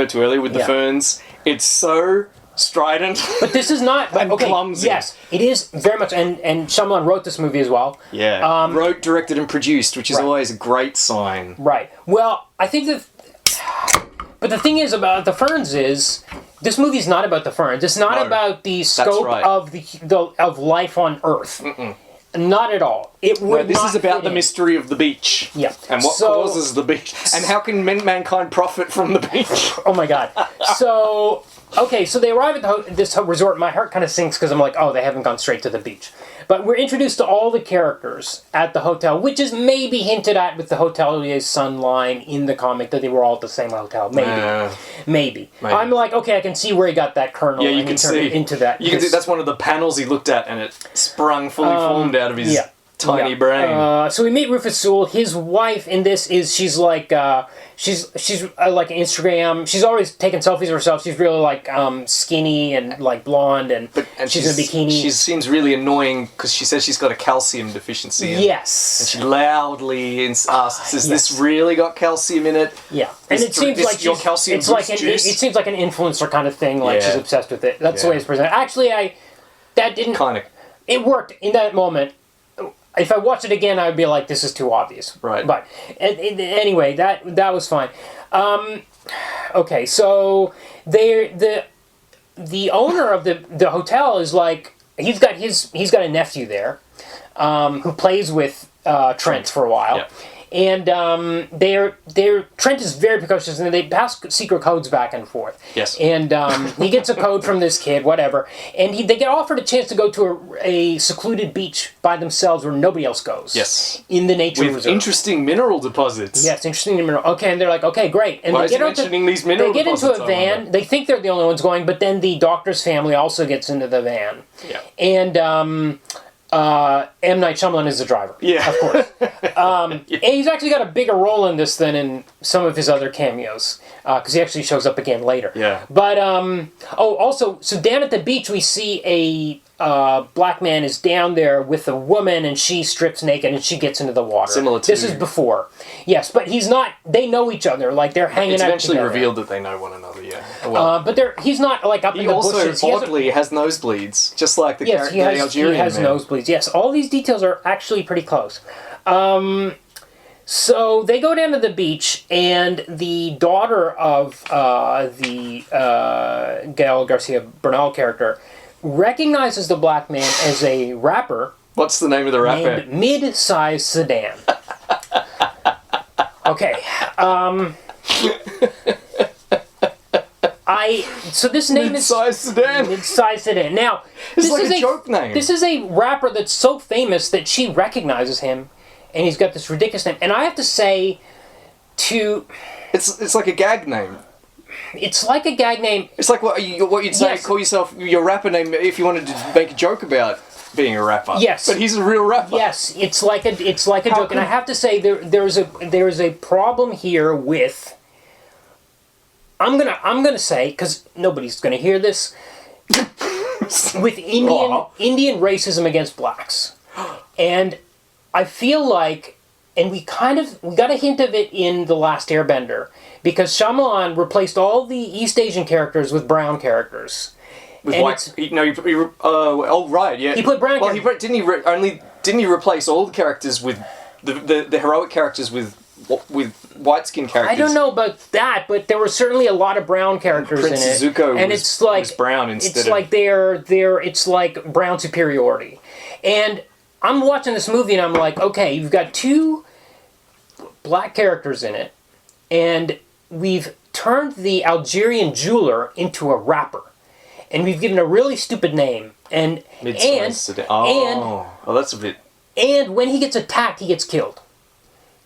to earlier with the ferns, it's so strident. But this is not and clumsy. Yes, it is very much, and Shyamalan wrote this movie as well. Yeah. Wrote, directed, and produced, which is always a great sign. Right. Well, I think that. But the thing is about the ferns is, this movie's not about the ferns. It's not about the scope of life on Earth. Mm-mm. Not at all. It would. This is about the mystery of the beach. Yeah. And what causes the beach. And how can mankind profit from the beach? Oh my god. So, okay, so they arrive at this resort. My heart kind of sinks because I'm like, oh, they haven't gone straight to the beach. But we're introduced to all the characters at the hotel, which is maybe hinted at with the hotelier's son line in the comic that they were all at the same hotel. Maybe. I'm like, okay, I can see where he got that kernel. Yeah, you can see into that. You can see that's one of the panels he looked at, and it sprung fully formed out of his tiny brain. So we meet Rufus Sewell. His wife in this she's like she's like Instagram. She's always taking selfies of herself. She's really like skinny and like blonde, and she's in a bikini. She seems really annoying because she says she's got a calcium deficiency. Yes. And she loudly asks, "Has this really got calcium in it?" Yeah. And it seems like it seems like an influencer kind of thing. Like she's obsessed with it. That's the way it's presented. Actually, that didn't kind of. It worked in that moment. If I watched it again, I would be like, "This is too obvious." Right. But anyway, that was fine. Okay, so the owner of the hotel is like, he's got a nephew there, who plays with Trent for a while. Yeah. And Trent is very precocious, and they pass secret codes back and forth. Yes. And he gets a code from this kid, whatever, and they get offered a chance to go to a secluded beach by themselves where nobody else goes. Yes. In the nature with reserve. Interesting mineral deposits. Yes, interesting mineral. Okay, and they're like, okay, great. And Why is he mentioning these mineral deposits? They get into a van. They think they're the only ones going, but then the doctor's family also gets into the van. Yeah. And M. Night Shyamalan is the driver. Yeah. Of course. And he's actually got a bigger role in this than in some of his other cameos, because he actually shows up again later. Yeah. But, also, so down at the beach we see a black man is down there with a woman, and she strips naked and she gets into the water. Similar to... This is before. Yes, but he's not... They know each other. Like, they're hanging out together. It's eventually revealed that they know one another, yeah. Well, but he's not, like, up in the bushes. He also, oddly, has nosebleeds, just like the character, the Algerian man. He has nosebleeds, yes. All these details are actually pretty close. So they go down to the beach, and the daughter of the Gael Garcia Bernal character recognizes the black man as a rapper. What's the name of the rapper? Named Mid-Size Sedan. Okay. So this name Mid-Size Sedan. Mid-Size Sedan. Now, this is like a joke name. This is a rapper that's so famous that she recognizes him, and he's got this ridiculous name. And I have to say, it's like a gag name. It's like a gag name. It's like what you'd say, yes. Call yourself your rapper name if you wanted to make a joke about being a rapper. Yes. But he's a real rapper. Yes, it's like a joke. And I have to say there is a problem here with I'm gonna say, because nobody's gonna hear this, with Indian racism against blacks, and I feel like, and we got a hint of it in The Last Airbender, because Shyamalan replaced all the East Asian characters with brown characters. With and white, right, yeah. He put brown. Well, didn't he replace all the characters with the heroic characters with white skin characters? I don't know about that, but there were certainly a lot of brown characters Prince in it. Zuko and was brown instead it's of... like it's like brown superiority. And I'm watching this movie and I'm like, okay, you've got two black characters in it, and we've turned the Algerian jeweler into a rapper. And we've given a really stupid name. And that's a bit... And when he gets attacked, he gets killed.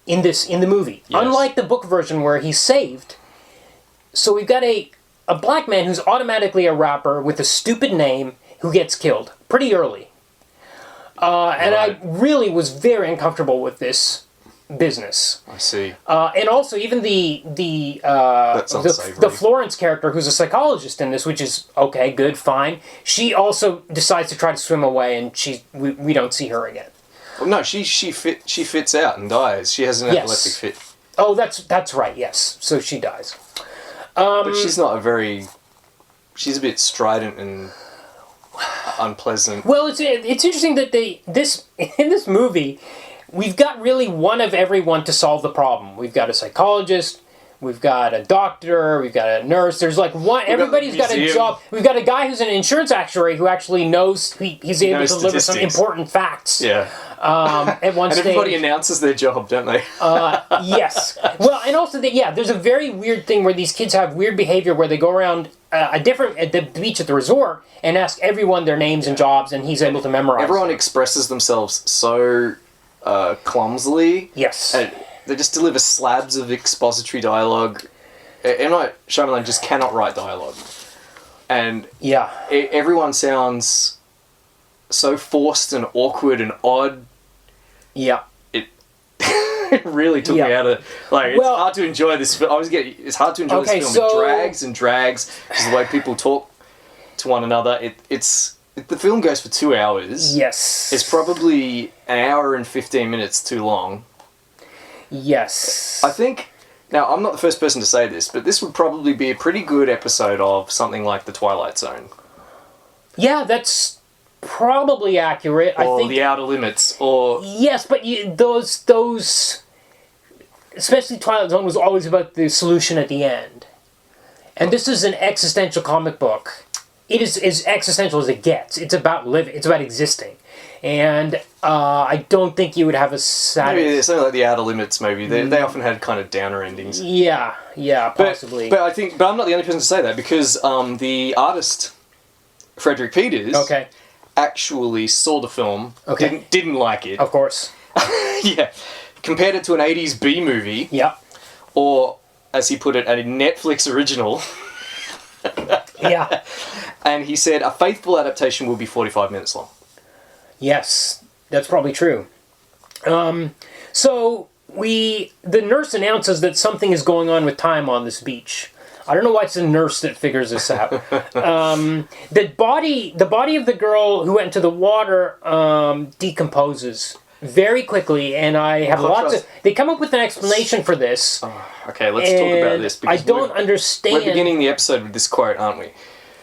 In the movie. Yes. Unlike the book version where he's saved. So we've got a black man who's automatically a rapper with a stupid name who gets killed pretty early. And I really was very uncomfortable with this business. I see. And also even the Florence character, who's a psychologist in this, which is okay, good, fine. She also decides to try to swim away, and we don't see her again. Well, no, she fits out and dies. She has an epileptic fit. Oh, that's right. Yes, so she dies. But she's not she's a bit strident and unpleasant. Well, it's interesting that in this movie, we've got really one of everyone to solve the problem. We've got a psychologist, we've got a doctor, we've got a nurse. There's like one. Everybody's got a job. We've got a guy who's an insurance actuary who actually knows he's able to deliver some important facts. Yeah. At one stage. Everybody announces their job, don't they? Yes. Well, and also there's a very weird thing where these kids have weird behavior where they go around at the beach at the resort and ask everyone their names and jobs, and he's able to memorize. Everyone them. expresses themselves so clumsily. Yes. And they just deliver slabs of expository dialogue. Shyamalan just cannot write dialogue. And everyone sounds so forced and awkward and odd. Yeah. It really took me out of... It's hard to enjoy this film. It's hard to enjoy this film. It drags and drags. Because the way people talk to one another. The film goes for 2 hours. Yes. It's probably an hour and 15 minutes too long. Yes. I think... Now, I'm not the first person to say this, but this would probably be a pretty good episode of something like The Twilight Zone. Yeah, that's probably accurate. Or I think The Outer Limits, or... Yes, but those... Especially Twilight Zone was always about the solution at the end. And this is an existential comic book. It is as existential as it gets. It's about living. It's about existing. And I don't think you would have a maybe something like The Outer Limits. Maybe they often had kind of downer endings. Yeah, possibly. But I'm not the only person to say that, because the artist Frederik Peeters actually saw the film, didn't like it. Of course. Yeah, compared it to an 80s B movie. Yeah. Or, as he put it, a Netflix original. Yeah. And he said a faithful adaptation will be 45 minutes long. Yes, that's probably true. So the nurse announces that something is going on with time on this beach. I don't know why it's the nurse that figures this out. The body of the girl who went into the water decomposes very quickly, and I have lots of... They come up with an explanation for this. Okay, let's talk about this. I don't understand... We're beginning the episode with this quote, aren't we?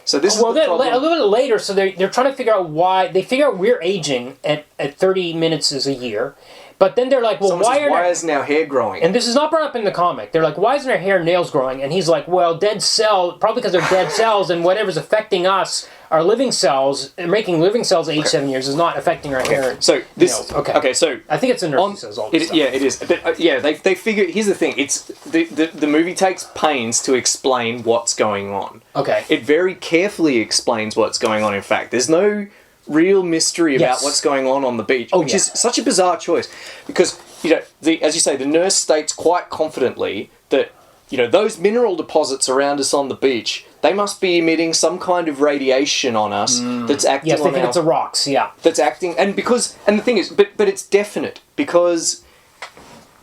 So this is the problem. A little bit later, so they're trying to figure out why... They figure out we're aging at 30 minutes is a year. But then they're like, well, why isn't our hair growing? And this is not brought up in the comic. They're like, why isn't our hair and nails growing? And he's like, well, probably because they're dead cells, and whatever's affecting us, our living cells, making living cells age 7 years is not affecting our hair. So this, nails. Okay, so I think it's a nurse who says all this stuff. Yeah, it is. But they figure. Here's the thing. It's the movie takes pains to explain what's going on. Okay. It very carefully explains what's going on. In fact, there's no real mystery about what's going on the beach, which is such a bizarre choice, because as you say, the nurse states quite confidently that those mineral deposits around us on the beach, they must be emitting some kind of radiation on us that's acting. Yes, they think it's the rocks. Yeah, that's acting, and the thing is, but it's definite, because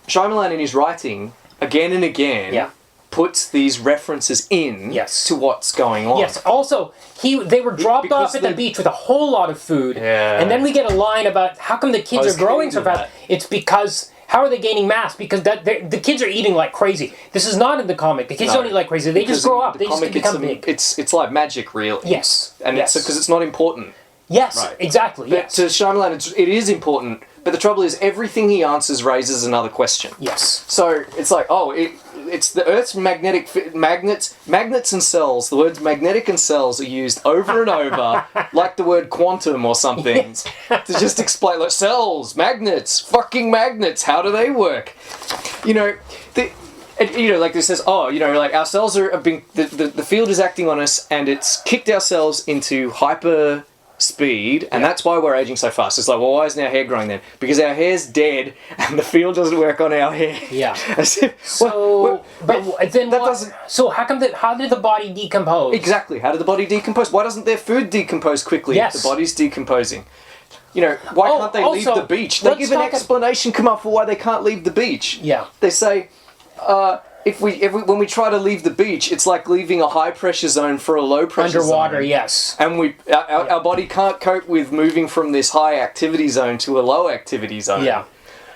Shyamalan in his writing again and again puts these references in Yes. to what's going on. Yes. Also, they were dropped Because off at the they- beach with a whole lot of food, Yeah. and then we get a line about how come the kids was are growing getting so to fast. that. It's because how are they gaining mass? Because the kids are eating like crazy. This is not in the comic. The kids No, don't eat like crazy. They because just grow in up. the They just comic, become big. It's like magic, really. Yes. And yes. it's because it's not important. Yes. Right. Exactly. But Yes. to Shyamalan, it is important. But the trouble is, everything he answers raises another question. Yes. So it's like, it's the Earth's magnets and cells. The words magnetic and cells are used over and over, like the word quantum or something, to just explain, like, cells, magnets, fucking magnets. How do they work? Like this says, like our cells are being, the field is acting on us, and it's kicked our cells into hyper speed, and that's why we're aging so fast. It's like, well, why isn't our hair growing then? Because our hair's dead, and the field doesn't work on our hair. Yeah. As if, So, but then that what? doesn't- So how did the body decompose? Exactly. How did the body decompose? Why doesn't their food decompose quickly Yes. if the body's decomposing? Why can't they leave also, the beach? They let's give an talk explanation come up for why they can't leave the beach. Yeah. They say, when we try to leave the beach, it's like leaving a high pressure zone for a low pressure Underwater. zone. Yes. And our body can't cope with moving from this high activity zone to a low activity zone. Yeah.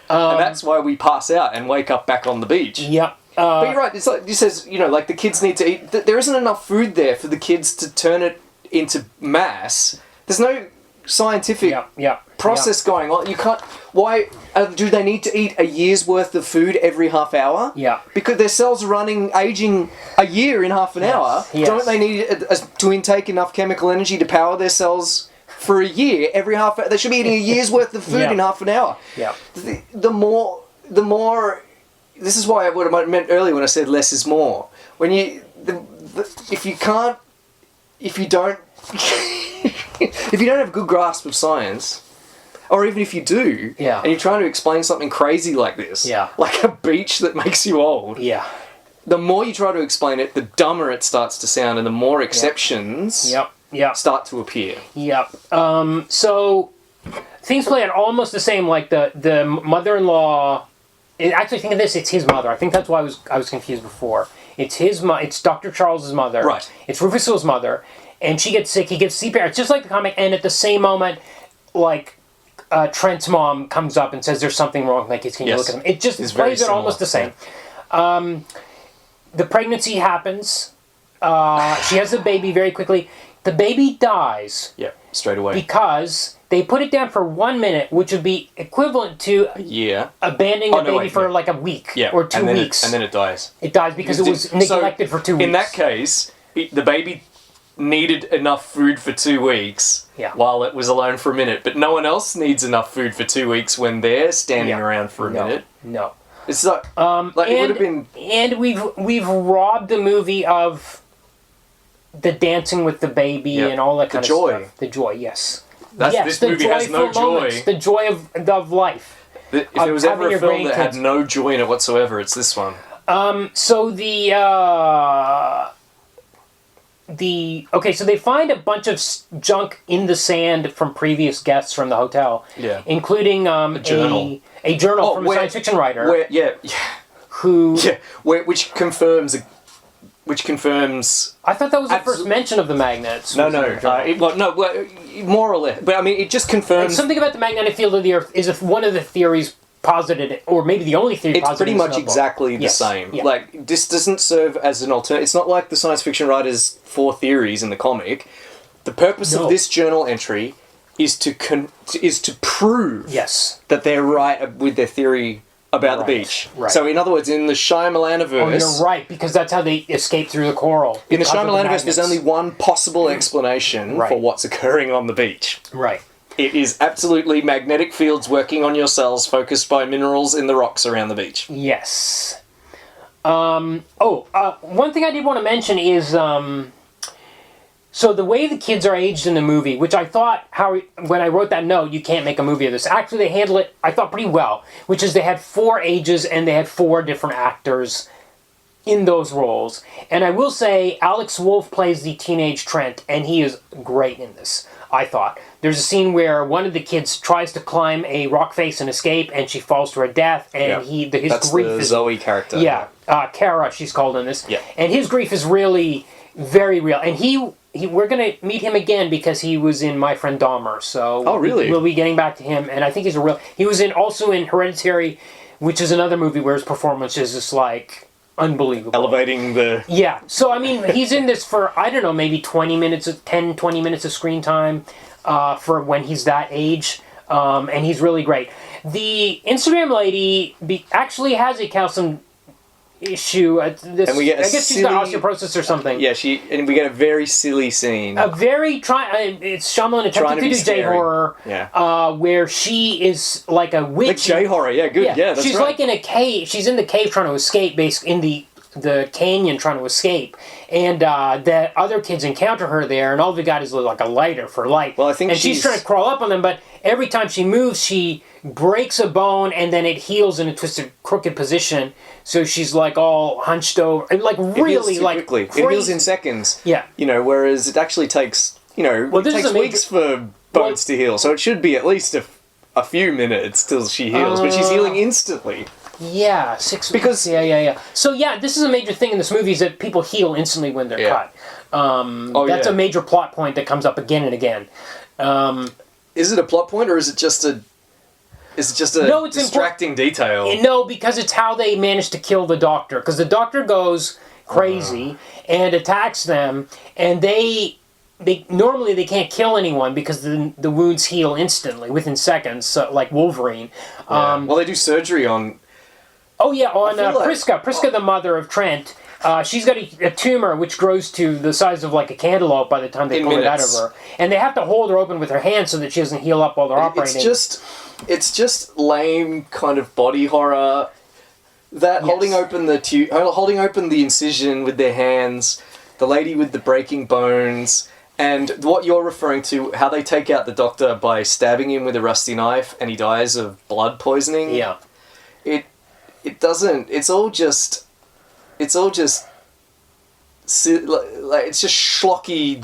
And that's why we pass out and wake up back on the beach. Yep. But you're right. It's like he says, like the kids need to eat. There isn't enough food there for the kids to turn it into mass. There's no scientific process going on. You can't. Why do they need to eat a year's worth of food every half hour? Yeah. Because their cells are aging a year in half an hour. Yes. Don't they need to intake enough chemical energy to power their cells for a year every half hour? They should be eating a year's worth of food in half an hour. Yeah. The more. This is why what I meant earlier when I said less is more. When if you don't if you don't have a good grasp of science, or even if you do, and you're trying to explain something crazy like this, like a beach that makes you old, the more you try to explain it, the dumber it starts to sound, and the more exceptions start to appear. So things play out almost the same. Like the mother-in-law. Actually, think of this. It's his mother. I think that's why I was confused before. It's It's Dr. Charles's mother. Right. It's Rufus Sewell's mother, and she gets sick. He gets CPR. It's just like the comic. And at the same moment, like Trent's mom comes up and says, "There's something wrong with my kids. Can you look at them?" It just plays it almost the same. The pregnancy happens. She has the baby very quickly. The baby dies. Yeah, straight away. Because they put it down for 1 minute, which would be equivalent to abandoning a baby for like a week or 2 weeks. And then it dies. It dies because it was neglected for 2 weeks. In that case, the baby needed enough food for 2 weeks while it was alone for a minute, but no one else needs enough food for 2 weeks when they're standing around for a minute. No. It's like, it would have been... And we've robbed the movie of the dancing with the baby and all that kind of stuff. The joy, yes. This movie has no joy. Moments, the joy of life. If there was ever a film that had no joy in it whatsoever, it's this one. So so they find a bunch of junk in the sand from previous guests from the hotel. Yeah. Including a journal from a science fiction writer. Which confirms. I thought that was the first mention of the magnets. No, more or less. But I mean, it just confirms. Something about the magnetic field of the Earth is one of the theories posited, or maybe the only theory posited. It's pretty much exactly the same. Yeah. Like, this doesn't serve as an alternative. It's not like the science fiction writer's 4 theories in the comic. The purpose of this journal entry is to prove that they're right with their theory about the beach. Right. So, in other words, in the Shyamalan-verse... Oh, you're right, because that's how they escape through the coral. In the Shyamalan-verse, there's only one possible explanation for what's occurring on the beach. Right. It is absolutely magnetic fields working on your cells focused by minerals in the rocks around the beach. Yes. One thing I did want to mention is... So the way the kids are aged in the movie, which I thought, when I wrote that note, you can't make a movie of this. Actually, they handle it, I thought, pretty well. Which is they had 4 ages and they had 4 different actors in those roles. And I will say, Alex Wolff plays the teenage Trent, and he is great in this, I thought. There's a scene where one of the kids tries to climb a rock face and escape, and she falls to her death, and his That's grief the is... Zoe character. Yeah, Kara, she's called in this. Yeah. And his grief is really very real. And we're going to meet him again because he was in My Friend Dahmer. So oh, really? We'll be getting back to him, and I think he's a real... He was also in Hereditary, which is another movie where his performance is just like... unbelievable. Elevating the... Yeah. So, I mean, he's in this for, I don't know, maybe 20 minutes of screen time for when he's that age. And he's really great. The Instagram lady actually has a calcium issue. And we get I guess she's got osteoporosis or something. Yeah, and we get a very silly scene. It's Shyamalan attempting to do J-horror, where she is like a witch. Like J-horror, yeah, good, yeah, that's she's right. like in a cave. She's in the cave trying to escape, basically in the canyon trying to escape, and the other kids encounter her there, and all they got is like a lighter for light. Well, I think she's trying to crawl up on them, but every time she moves, she breaks a bone, and then it heals in a twisted, crooked position. So she's like all hunched over, like really like quickly. crazy. It heals in seconds. Yeah. Whereas it actually takes it takes weeks for bones to heal. So it should be at least a few minutes till she heals, but she's healing instantly. Yeah, 6 weeks. Yeah. So this is a major thing in this movie is that people heal instantly when they're cut. That's a major plot point that comes up again and again. Is it a plot point or is it just a distracting detail? No, because it's how they manage to kill the doctor. Because the doctor goes crazy and attacks them, and they normally they can't kill anyone because the wounds heal instantly within seconds, so, like Wolverine. Well, they do surgery on... Oh yeah, on Priska, the mother of Trent. She's got a tumor which grows to the size of like a cantaloupe by the time they pull it out of her. And they have to hold her open with their hands so that she doesn't heal up while they're operating. It's just lame kind of body horror. That holding open the incision with their hands, the lady with the breaking bones, and what you're referring to, how they take out the doctor by stabbing him with a rusty knife and he dies of blood poisoning. Yeah. It doesn't. It's all just it's just schlocky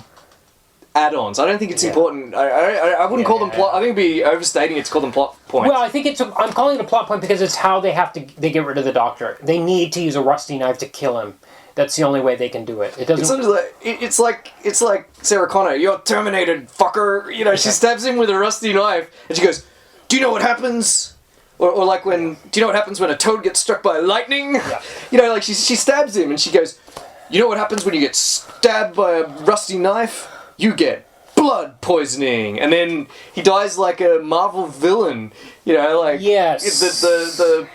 add-ons. I don't think it's important. I wouldn't call them plot. I think it'd be overstating it to call them plot points. Well, I think I'm calling it a plot point because it's how they get rid of the doctor. They need to use a rusty knife to kill him. That's the only way they can do it. It doesn't. It's like Sarah Connor. You're terminated, fucker. She stabs him with a rusty knife, and she goes, "Do you know what happens?" Or like do you know what happens when a toad gets struck by lightning? Yeah. She stabs him and she goes, "You know what happens when you get stabbed by a rusty knife? You get blood poisoning." And then he dies like a Marvel villain. Yes.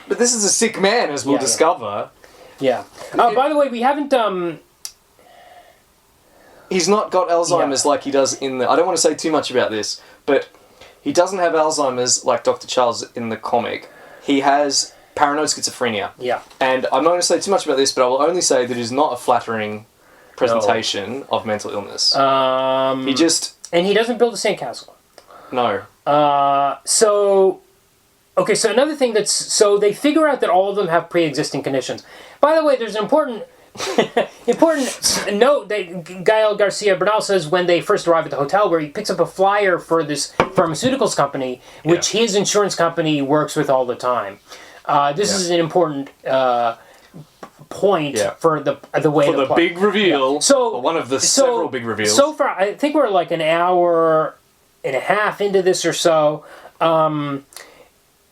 But this is a sick man, as we'll discover. Yeah. By the way, we haven't... He's not got Alzheimer's like he does in the... I don't want to say too much about this, but... He doesn't have Alzheimer's like Dr. Charles in the comic. He has paranoid schizophrenia. Yeah. And I'm not going to say too much about this, but I will only say that it is not a flattering presentation of mental illness. And he doesn't build a sandcastle. No. So another thing so they figure out that all of them have pre-existing conditions. By the way, there's an important note that Gael Garcia Bernal says when they first arrive at the hotel, where he picks up a flyer for this pharmaceuticals company, which his insurance company works with all the time. This is an important point for the way for the big reveal. Yeah. So one of the several big reveals. So far, I think we're like an hour and a half into this or so.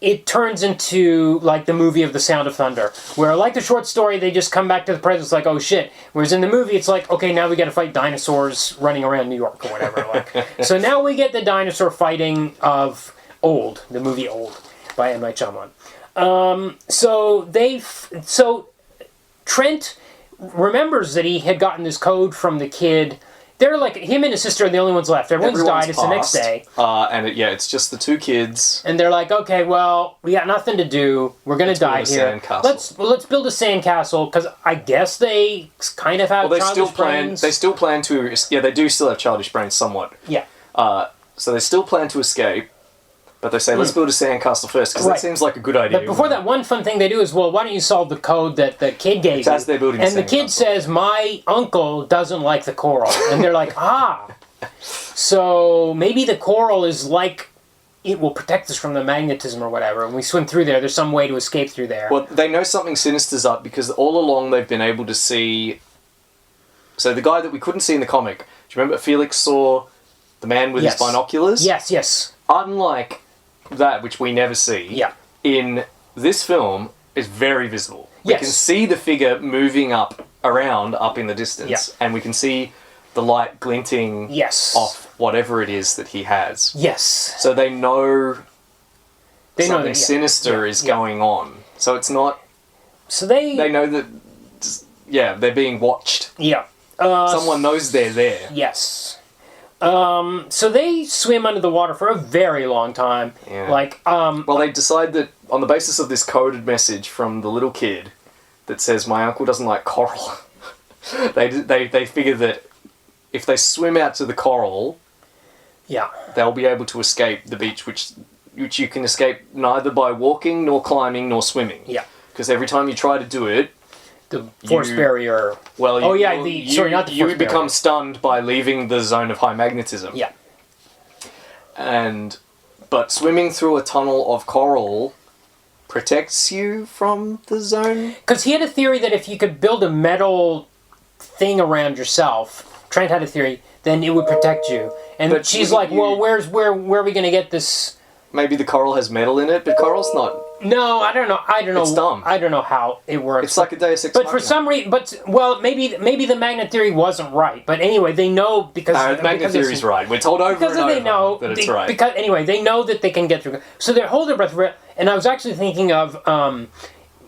It turns into like the movie of The Sound of Thunder, where like the short story, they just come back to the present, it's like, oh shit. Whereas in the movie, it's like, okay, now we got to fight dinosaurs running around New York or whatever. So now we get the dinosaur fighting of Old, the movie Old by M. Night Shyamalan. So Trent remembers that he had gotten this code from the kid. They're like, him and his sister are the only ones left. Everyone's died. It's the next day. It's just the two kids. And they're like, okay, well, we got nothing to do. We're going to die here. Let's build a sandcastle, because I guess they kind of have childish brains. They still plan to... Yeah, they do still have childish brains somewhat. Yeah. So they still plan to escape. But they say, let's build a sandcastle first, because that seems like a good idea. But before that, one fun thing they do is, well, why don't you solve the code that the kid gave you? As they're building and the kid says, my uncle doesn't like the coral. And they're like, so maybe the coral is like, it will protect us from the magnetism or whatever. When we swim through there, there's some way to escape through there. Well, they know something sinister's up, because all along they've been able to see... So the guy that we couldn't see in the comic, do you remember Felix saw the man with his binoculars? Yes. Unlike that, which we never see, in this film, is very visible. We can see the figure moving up in the distance, and we can see the light glinting off whatever it is that he has. Yes. So they know something sinister is going on. So it's not... So they know that... they're being watched. Yeah. Someone knows they're there. Yes. So they swim under the water for a very long time. Yeah. Well, they decide that on the basis of this coded message from the little kid that says, my uncle doesn't like coral, they figure that if they swim out to the coral, they'll be able to escape the beach, which you can escape neither by walking, nor climbing, nor swimming. Yeah. Because every time you try to do it, the force barrier. Well, not the force barrier. You become stunned by leaving the zone of high magnetism. Yeah. But swimming through a tunnel of coral protects you from the zone? Because he had a theory that if you could build a metal thing around yourself, Trent had a theory, then it would protect you. And but she's like, well, where are we going to get this? Maybe the coral has metal in it, but coral's not... No, I don't know. It's dumb. I don't know how it works. It's like a Deus Ex But Machina. for some reason... maybe the magnet theory wasn't right. But anyway, they know because... No, the magnet theory's right. We're told over and over that it's right. Because, anyway, they know that they can get through. So they hold their breath for it. And I was actually thinking of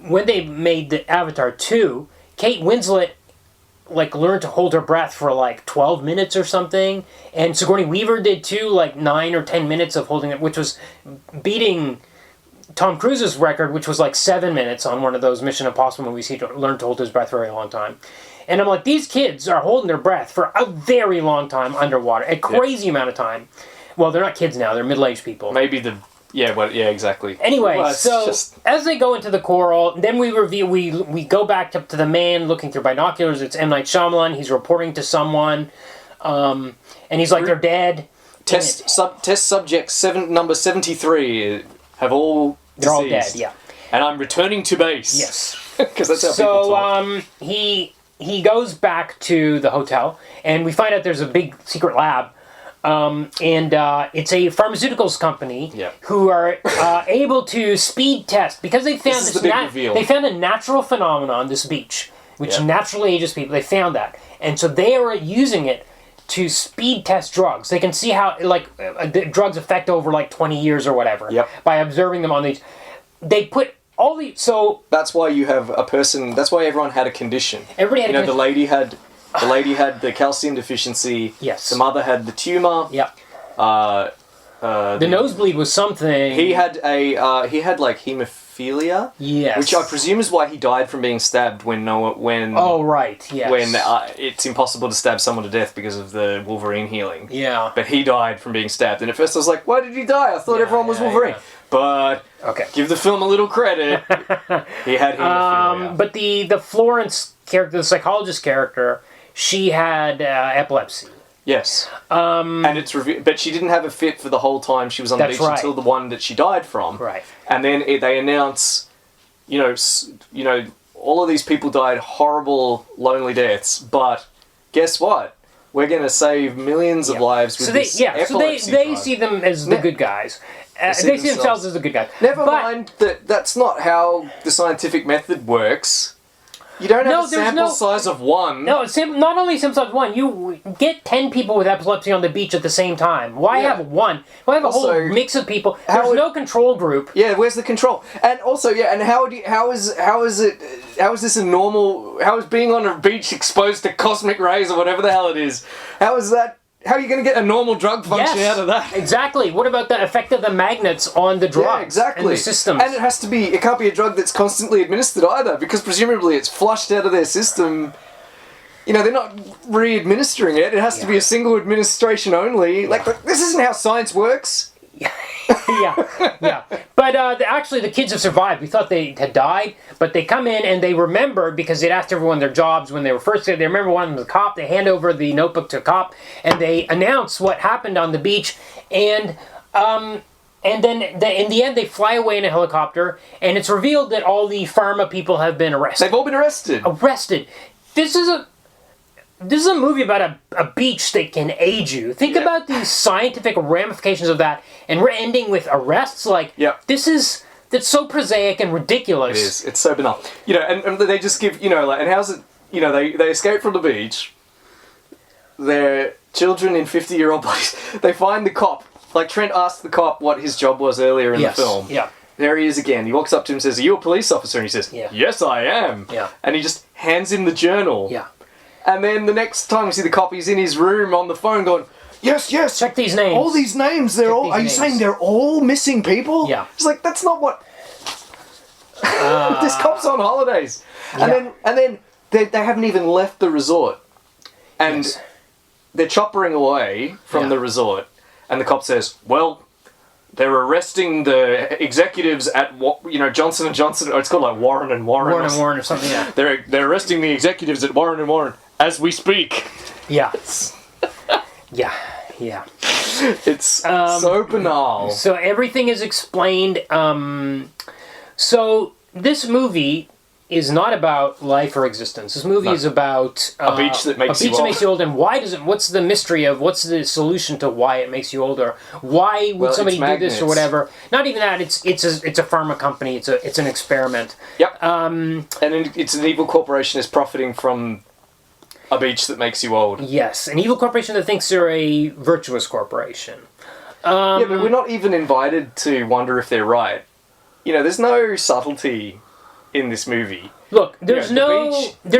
when they made the Avatar 2, Kate Winslet learned to hold her breath for 12 minutes or something, and Sigourney Weaver did too, 9 or 10 minutes of holding it, which was beating Tom Cruise's record, which was 7 minutes on one of those Mission Impossible movies. He learned to hold his breath for a very long time. And I'm like, these kids are holding their breath for a very long time underwater, a crazy amount of time. Well, they're not kids now, they're middle-aged people. Maybe the... Yeah, exactly. Anyway, as they go into the coral, then we go back to the man looking through binoculars. It's M. Night Shyamalan. He's reporting to someone, and he's like, they're dead. Test subjects number 73 have all They're deceased. all dead, yeah. And I'm returning to base. Yes. Because that's how people talk. He goes back to the hotel, and we find out there's a big secret lab. And it's a pharmaceuticals company who are able to speed test because they found they found a natural phenomenon, this beach, which naturally ages people. They found that, and so they are using it to speed test drugs. They can see how the drugs affect over 20 years or whatever by observing them on these. They put all the that's why you have a person. That's why everyone had a condition. Everybody had a condition. The lady had the calcium deficiency. Yes. The mother had the tumor. Yep. The nosebleed was something. He had hemophilia. Yes. Which I presume is why he died from being stabbed when. Oh right. Yes. When it's impossible to stab someone to death because of the Wolverine healing. Yeah. But he died from being stabbed, and at first I was like, why did he die? I thought everyone was Wolverine. Yeah. But give the film a little credit. He had hemophilia. But the Florence character, the psychologist character, she had epilepsy. Yes. And it's but she didn't have a fit for the whole time she was on the beach until the one that she died from. Right. And then they announce, all of these people died horrible, lonely deaths, but guess what? We're going to save millions of lives with this epilepsy they see them as the good guys. They see themselves as the good guys. Never mind that's not how the scientific method works. You don't have a sample size of one. No, not only sample size of one. You get 10 people with epilepsy on the beach at the same time. Why have one? Why have a whole mix of people? There's no control group. Yeah, where's the control? And also, and how is this a normal? How is being on a beach exposed to cosmic rays or whatever the hell it is? How is that? How are you going to get a normal drug function out of that? Exactly. What about the effect of the magnets on the drugs? Yeah, exactly. And the systems? And it can't be a drug that's constantly administered either, because presumably it's flushed out of their system. They're not re-administering it. It has to be a single administration only. This isn't how science works. yeah. But actually, the kids have survived. We thought they had died, but they come in and they remember because they'd asked everyone their jobs when they were first there. They remember one of them was a cop. They hand over the notebook to a cop and they announce what happened on the beach. And then in the end, they fly away in a helicopter, and it's revealed that all the pharma people have been arrested. They've all been arrested. This is a movie about a beach that can age you. Think about the scientific ramifications of that, and we're ending with arrests. That's so prosaic and ridiculous. It is. It's so banal. And they just give, and how's it, they escape from the beach. They're children in 50-year-old bodies. They find the cop. Like, Trent asked the cop what his job was earlier in the film. Yeah. There he is again. He walks up to him and says, "Are you a police officer?" And he says, "Yes, I am." Yeah. And he just hands him the journal. Yeah. And then the next time we see the cop, he's in his room on the phone going, "Yes. Check these names. All these names, are you saying they're all missing people?" Yeah. It's like, that's not what... This cop's on holidays. And then they haven't even left the resort. And they're choppering away from the resort. And the cop says, "Well, they're arresting the executives at Johnson & Johnson." Or it's called like Warren and Warren. Warren and Warren or something. Yeah. They're arresting the executives at Warren and Warren as we speak. Yeah. Yeah. It's so banal. So everything is explained. So this movie is not about life or existence. This movie is about a beach that makes you old. And what's the mystery of, what's the solution to why it makes you older? Why would somebody do this or whatever? Not even that, it's a pharma company, it's an experiment. Yep. And it's an evil corporation is profiting from a beach that makes you old. Yes, an evil corporation that thinks they're a virtuous corporation. But we're not even invited to wonder if they're right. There's no subtlety in this movie. Look, the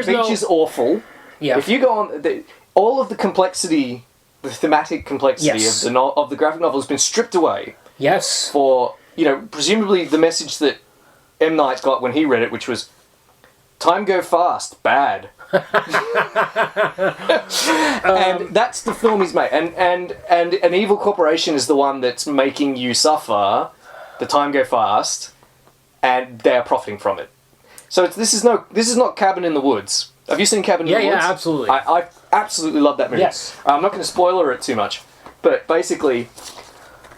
beach is awful. Yeah. If you go on, all of the complexity, the thematic complexity of the graphic novel has been stripped away. Yes. For, presumably the message that M. Night got when he read it, which was, time go fast, bad. And that's the film he's made. And an evil corporation is the one that's making you suffer, the time go fast, and they are profiting from it. So this is not Cabin in the Woods. Have you seen Cabin in the Woods? Yeah, absolutely. I absolutely love that movie. Yes. I'm not going to spoiler it too much, but basically,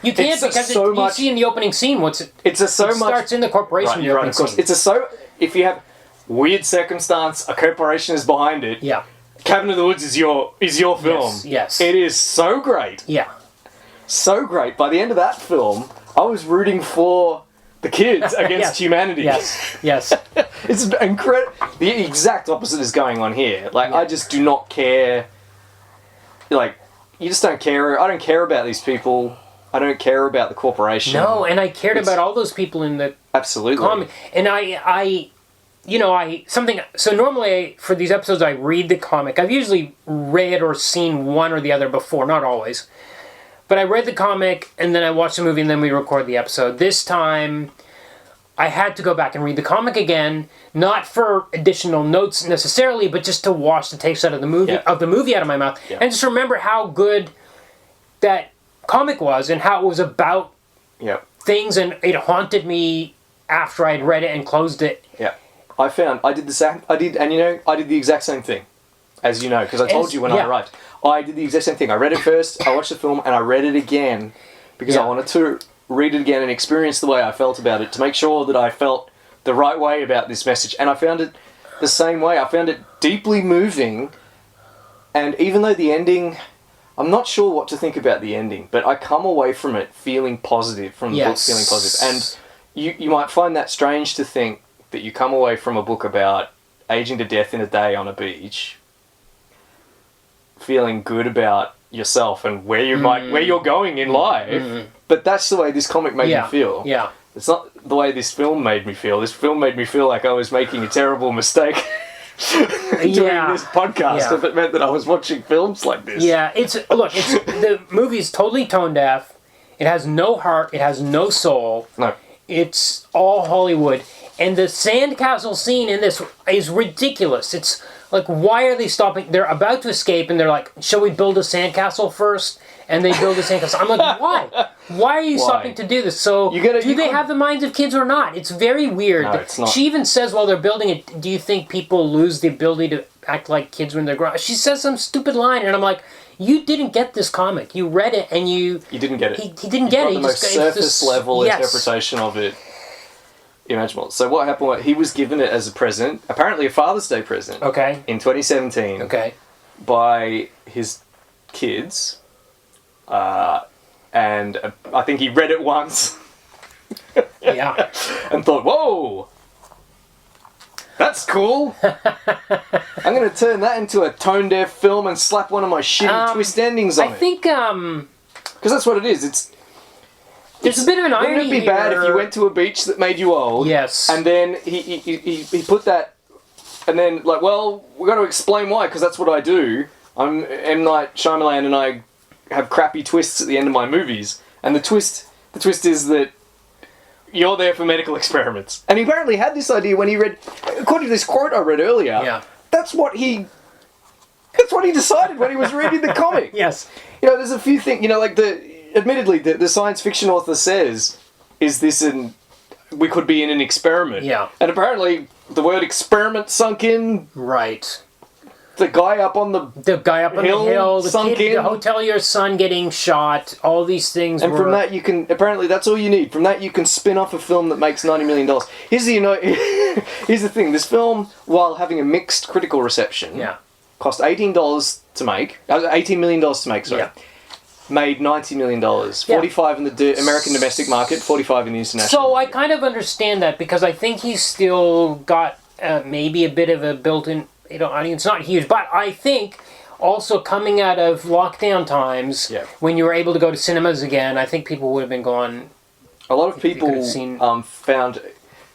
you can't because you see in the opening scene it starts in the corporation. Right, you're right, of course. If you have weird circumstance, a corporation is behind it. Yeah. Cabin in the Woods is your film. Yes. It is so great. Yeah. So great. By the end of that film, I was rooting for the kids against humanity. Yes. It's incredible. The exact opposite is going on here. I just do not care. You just don't care. I don't care about these people. I don't care about the corporation. No, and I cared about all those people in the comic. And so normally for these episodes I read the comic. I've usually read or seen one or the other before, not always. But I read the comic, and then I watched the movie, and then we record the episode. This time, I had to go back and read the comic again, not for additional notes necessarily, but just to wash the taste out of the movie out of my mouth, and just remember how good that comic was and how it was about things, and it haunted me after I'd read it and closed it. Yeah, I did the exact same thing, as you know, because I told you when I arrived. I did the exact same thing. I read it first, I watched the film, and I read it again because I wanted to read it again and experience the way I felt about it to make sure that I felt the right way about this message. And I found it the same way. I found it deeply moving, and even though the ending, I'm not sure what to think about the ending, but I come away from it feeling positive, from the book feeling positive. And you might find that strange to think that you come away from a book about aging to death in a day on a beach feeling good about yourself and where you're going in life, but that's the way this comic made me feel. Yeah, it's not the way this film made me feel. This film made me feel like I was making a terrible mistake doing this podcast if it meant that I was watching films like this. Yeah, the movie's totally tone deaf. It has no heart. It has no soul. No, it's all Hollywood. And the Sandcastle scene in this is ridiculous. It's like, why are they stopping? They're about to escape, and they're like, shall we build a sandcastle first? and they build a sandcastle. I'm like, why? Why are you stopping to do this? So, do they have the minds of kids or not? It's very weird. No, it's not. She even says while they're building it, do you think people lose the ability to act like kids when they're grown? She says some stupid line, and I'm like, you didn't get this comic. You read it, and you didn't get it. He didn't get it. The most surface level interpretation of it imaginable. So what happened? He was given it as a present, apparently a Father's Day present. Okay. In 2017. Okay. By his kids, and I think he read it once. Yeah. And thought, whoa, that's cool. I'm going to turn that into a tone-deaf film and slap one of my shitty twist endings on it. I think, because that's what it is. There's a bit of an irony. Wouldn't it be bad if you went to a beach that made you old? Yes. And then he put that, and then like, well, we've got to explain why, because that's what I do. I'm M. Night Shyamalan, and I have crappy twists at the end of my movies. And the twist is that you're there for medical experiments. And he apparently had this idea when he read, according to this quote I read earlier. Yeah. That's what he decided when he was reading the comic. Yes. You know, there's a few things. You know, like admittedly, the science fiction author says, "Is this we could be in an experiment?" Yeah. And apparently, the word experiment sunk in. Right. The guy up on the hill, the sunk kid, in. the hotelier son getting shot, all these things. And from that, you can apparently that's all you need. From that, you can spin off a film that makes $90 million. Here's the thing: this film, while having a mixed critical reception, cost $18 to make. $18 million to make. Sorry. Yeah. Made $90 million. 45 in the American domestic market, 45 in the international. So I kind of understand that because I think he's still got maybe a bit of a built-in, audience. Not huge, but I think also coming out of lockdown times, when you were able to go to cinemas again, I think people would have been going. A lot of people found.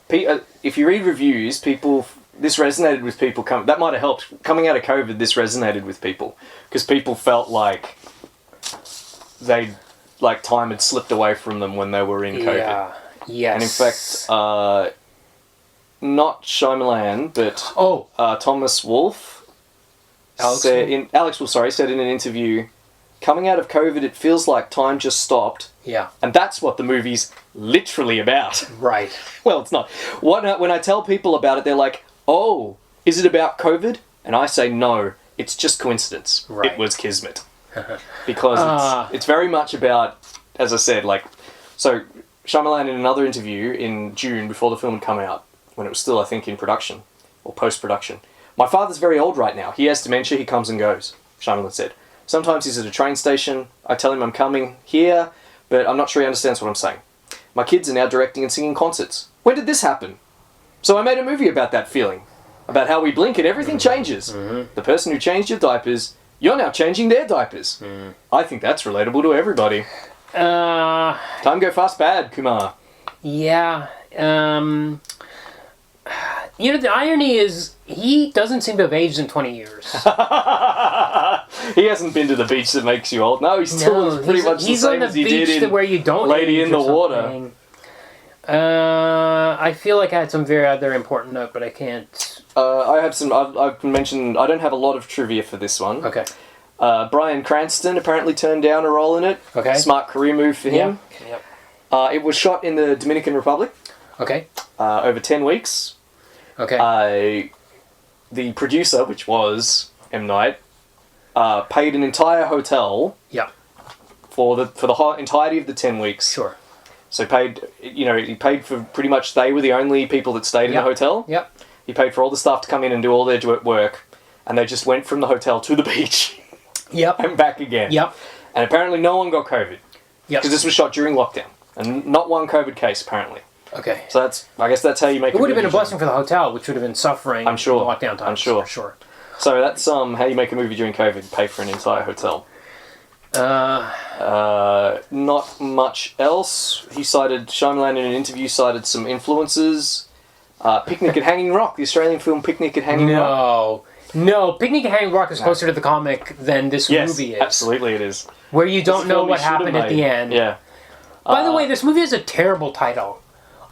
If you read reviews, this resonated with people. That might have helped. Coming out of COVID, this resonated with people because people felt like time had slipped away from them when they were in COVID. Yeah. Yes. And in fact, not Shyamalan, but Thomas Wolff Alex Wolff, said in an interview, coming out of COVID, it feels like time just stopped. Yeah. And that's what the movie's literally about. Right. Well, it's not. When I tell people about it, they're like, oh, is it about COVID? And I say, no, it's just coincidence. Right. It was kismet. Because it's very much about, as I said, so Shyamalan in another interview in June before the film had come out, when it was still, I think, in production, or post-production. My father's very old right now. He has dementia, he comes and goes, Shyamalan said. Sometimes he's at a train station, I tell him I'm coming here, but I'm not sure he understands what I'm saying. My kids are now directing and singing concerts. When did this happen? So I made a movie about that feeling, about how we blink and everything changes. Mm-hmm. The person who changed your diapers, you're now changing their diapers. Mm. I think that's relatable to everybody. Time go fast bad, Kumar. Yeah. The irony is, he doesn't seem to have aged in 20 years. He hasn't been to the beach that makes you old. No, he's still pretty much the same as he did in where you don't Lady in the Water. I feel like I had some very other important note, but I can't. I have some. I've mentioned. I don't have a lot of trivia for this one. Okay. Bryan Cranston apparently turned down a role in it. Okay. Smart career move for him. Yep. It was shot in the Dominican Republic. Okay. Over 10 weeks. Okay. The producer, which was M. Night, paid an entire hotel. Yeah. For the whole entirety of the 10 weeks. Sure. So he paid for pretty much, they were the only people that stayed in the hotel. Yep. He paid for all the staff to come in and do all their work, and they just went from the hotel to the beach. Yep. And back again. Yep. And apparently no one got COVID. Yep. Because this was shot during lockdown, and not one COVID case apparently. Okay. So I guess that's how you make. It would have been a blessing for the hotel, which would have been suffering. I'm sure. Lockdown times. I'm sure. For sure. So that's how you make a movie during COVID. Pay for an entire hotel. Not much else. Shyamalan in an interview cited some influences. Picnic at Hanging Rock, the Australian film Picnic at Hanging Rock. No, Picnic at Hanging Rock is closer to the comic than this movie is. Yes, absolutely it is. Where you don't know what happened at the end. Yeah. By the way, this movie has a terrible title.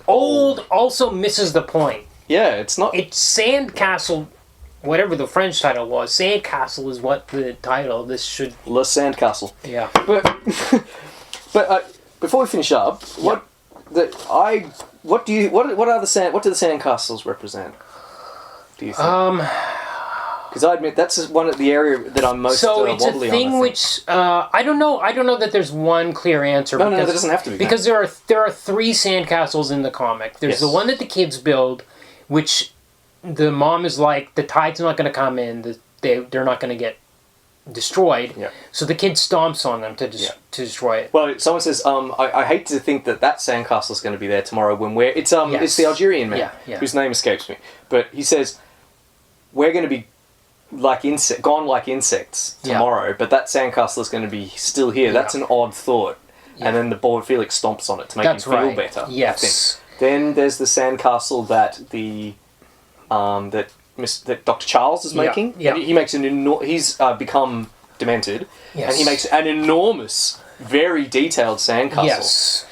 Old also misses the point. Yeah, it's not... It's Sandcastle whatever the French title was. Sandcastle is what the title. This should. Le Sandcastle. Yeah. But before we finish up, what do the sandcastles represent? Do you think? Because I admit that's one of the area that I'm most wobbly on. So it's a thing which I don't know. I don't know that there's one clear answer. No, there doesn't have to be. Because there are 3 sandcastles in the comic. There's the one that the kids build, which the mom is like, the tide's not going to come in. They're not going to get destroyed. Yeah. So the kid stomps on them to destroy it. Well, someone says, I hate to think that sandcastle is going to be there tomorrow when it's the Algerian man whose name escapes me, but he says we're going to be gone like insects tomorrow, but that sandcastle is going to be still here. That's an odd thought. And then the boy Felix stomps on it to make him feel better. Yes. I think. Then there's the sandcastle that that Dr. Charles is making. Yeah. He makes he's become demented, and he makes an enormous, very detailed sandcastle. Yes.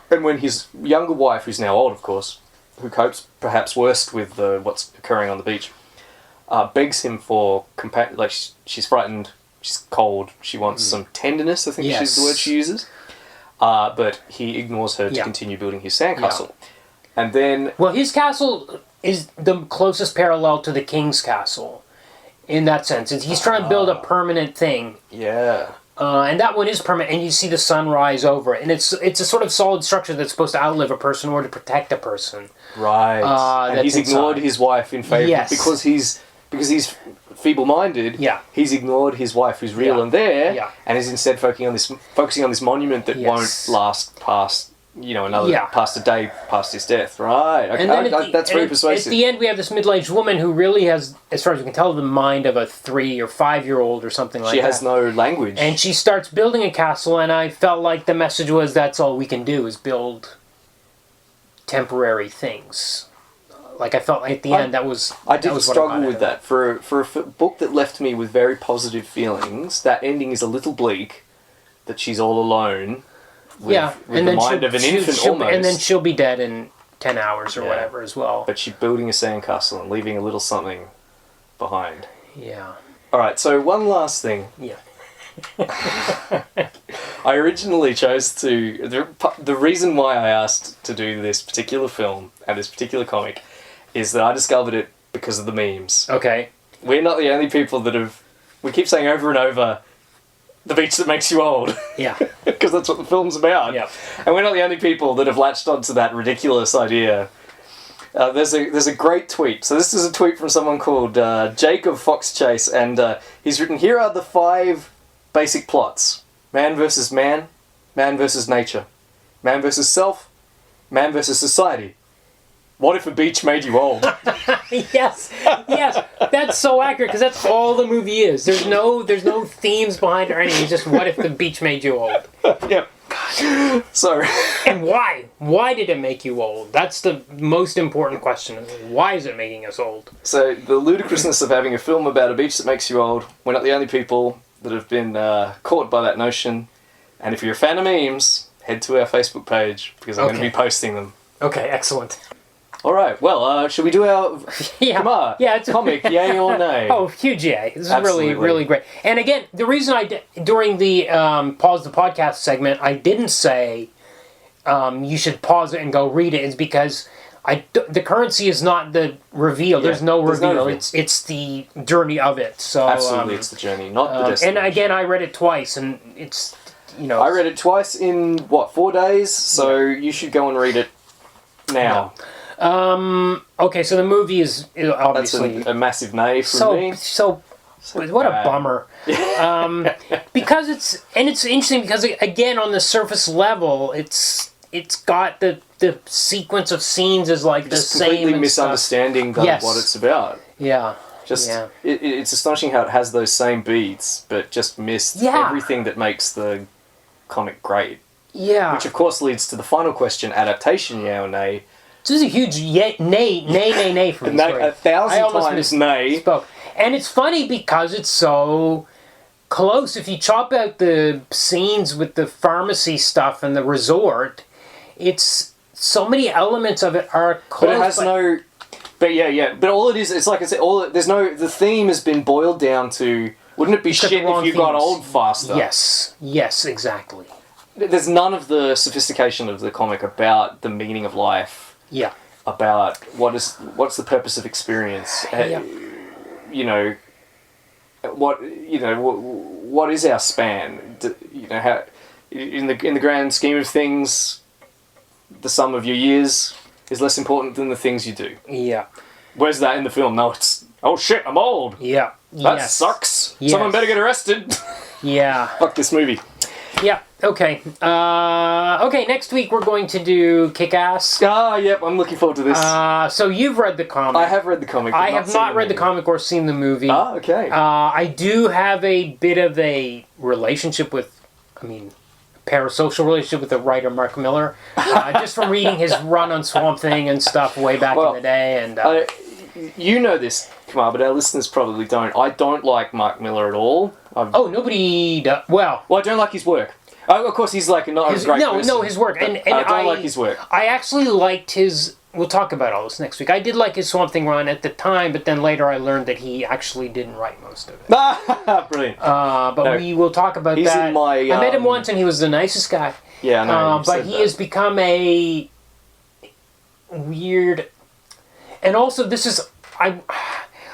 And when his younger wife, who's now old, of course, who copes perhaps worst with what's occurring on the beach, begs him for she's frightened, she's cold, she wants some tenderness, I think is the word she uses. But he ignores her to continue building his sandcastle. Yeah. And then... Well, his castle is the closest parallel to the king's castle, in that sense. He's trying to build a permanent thing. Yeah. And that one is permanent, and you see the sun rise over it. And it's a sort of solid structure that's supposed to outlive a person or to protect a person. Right. And he's ignored his wife in favour because he's feeble-minded. Yeah. He's ignored his wife who's real and there, and is instead focusing on this monument that won't last past past a day past his death. Right. Okay. And that's very persuasive. At the end, we have this middle-aged woman who really has, as far as we can tell, the mind of a 3 or 5-year-old or something like that. She has no language. And she starts building a castle, and I felt like the message was, that's all we can do is build temporary things. Like, I felt like at the end I did struggle with that. For a book that left me with very positive feelings, that ending is a little bleak, that she's all alone with the mind of an infant almost. And then she'll be dead in 10 hours or whatever as well. But she's building a sandcastle and leaving a little something behind. Yeah. Alright, so one last thing. Yeah. I originally chose to... The reason why I asked to do this particular film and this particular comic is that I discovered it because of the memes. Okay. We're not the only people that have... We keep saying over and over, the beach that makes you old. Yeah. Because that's what the film's about. Yeah. And we're not the only people that have latched onto that ridiculous idea. There's a great tweet. So this is a tweet from someone called Jacob Fox Chase, and he's written, here are the 5 basic plots. Man versus man, man versus nature, man versus self, man versus society. What if a beach made you old? Yes, that's so accurate because that's all the movie is. There's no themes behind it or anything. It's just what if the beach made you old? Yep. God. So. And why? Why did it make you old? That's the most important question. Why is it making us old? So the ludicrousness of having a film about a beach that makes you old. We're not the only people that have been caught by that notion. And if you're a fan of memes, head to our Facebook page because I'm going to be posting them. Okay, excellent. All right. Well, should we do our Kumar comic, yay or nay? Oh, huge yay! This is really great. And again, the reason I during the pause the podcast segment, I didn't say you should pause it and go read it, is because the currency is not the reveal. Yeah, there's no reveal. It's the journey of it. So absolutely, it's the journey, not the destination. And again, I read it twice, and it's I read it twice in 4 days. So you should go and read it now. No. Okay, so the movie is obviously... That's a massive nay from me. So what a bummer. Because it's interesting because, again, on the surface level, it's got the sequence of scenes is like the same. Completely misunderstanding what it's about. Yeah. It's astonishing how it has those same beats, but just missed everything that makes the comic great. Yeah. Which, of course, leads to the final question, adaptation, yeah or nay. This is a huge nay for me. 1,000 times nay. And it's funny because it's so close. If you chop out the scenes with the pharmacy stuff and the resort, it's so many elements of it are close. But But yeah. But all it is, it's like I said, the theme has been boiled down to, wouldn't it be shit if you got old faster? Yes, exactly. There's none of the sophistication of the comic about the meaning of life. Yeah. About what's the purpose of experience. You know, what is our span? How in the grand scheme of things, the sum of your years is less important than the things you do. Yeah. Where's that in the film? No, it's, oh shit, I'm old. Yeah. That sucks. Yes. Someone better get arrested. Yeah. Fuck this movie. Yeah, okay. Okay, next week we're going to do Kick-Ass. Yep, I'm looking forward to this. So you've read the comic. I have read the comic. I have not read the comic or seen the movie. Okay. I do have a bit of a relationship with, parasocial relationship with the writer Mark Miller, just from reading his run on Swamp Thing and stuff way back in the day. And you know this, Kumar, but our listeners probably don't. I don't like Mark Miller at all. Nobody does. Well, I don't like his work. Of course, he's like not a great person. No, his work. And I don't like his work. I actually liked his... We'll talk about all this next week. I did like his Swamp Thing run at the time, but then later I learned that he actually didn't write most of it. Brilliant. We will talk about he's that. In my, I met him once and he was the nicest guy. Yeah, I know. But he has become a weird... And also, this is...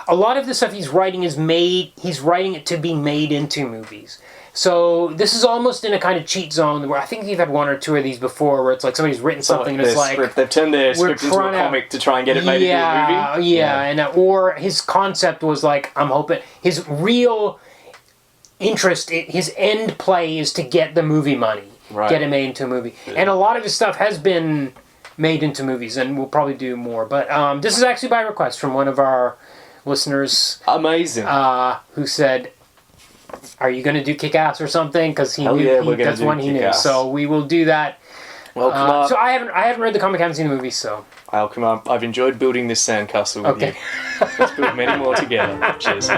A lot of the stuff he's writing he's writing it to be made into movies. So this is almost in a kind of cheat zone where I think you've had one or two of these before where it's like somebody's written something and it's like... They've turned their script into a comic to try and get it made into a movie. Yeah, and or his concept was like, I'm hoping... His real interest, his end play is to get the movie money. Right. Get it made into a movie. Yeah. And a lot of his stuff has been made into movies and we'll probably do more. But this is actually by request from one of our listeners. Amazing. Who said... Are you going to do Kick-Ass or something? Because he knew that's when he knew. So we will do that. Well, Kumar, so I haven't read the comic, haven't seen the movie. So Kumar, I've enjoyed building this sandcastle with you. Let's build many more together. Cheers.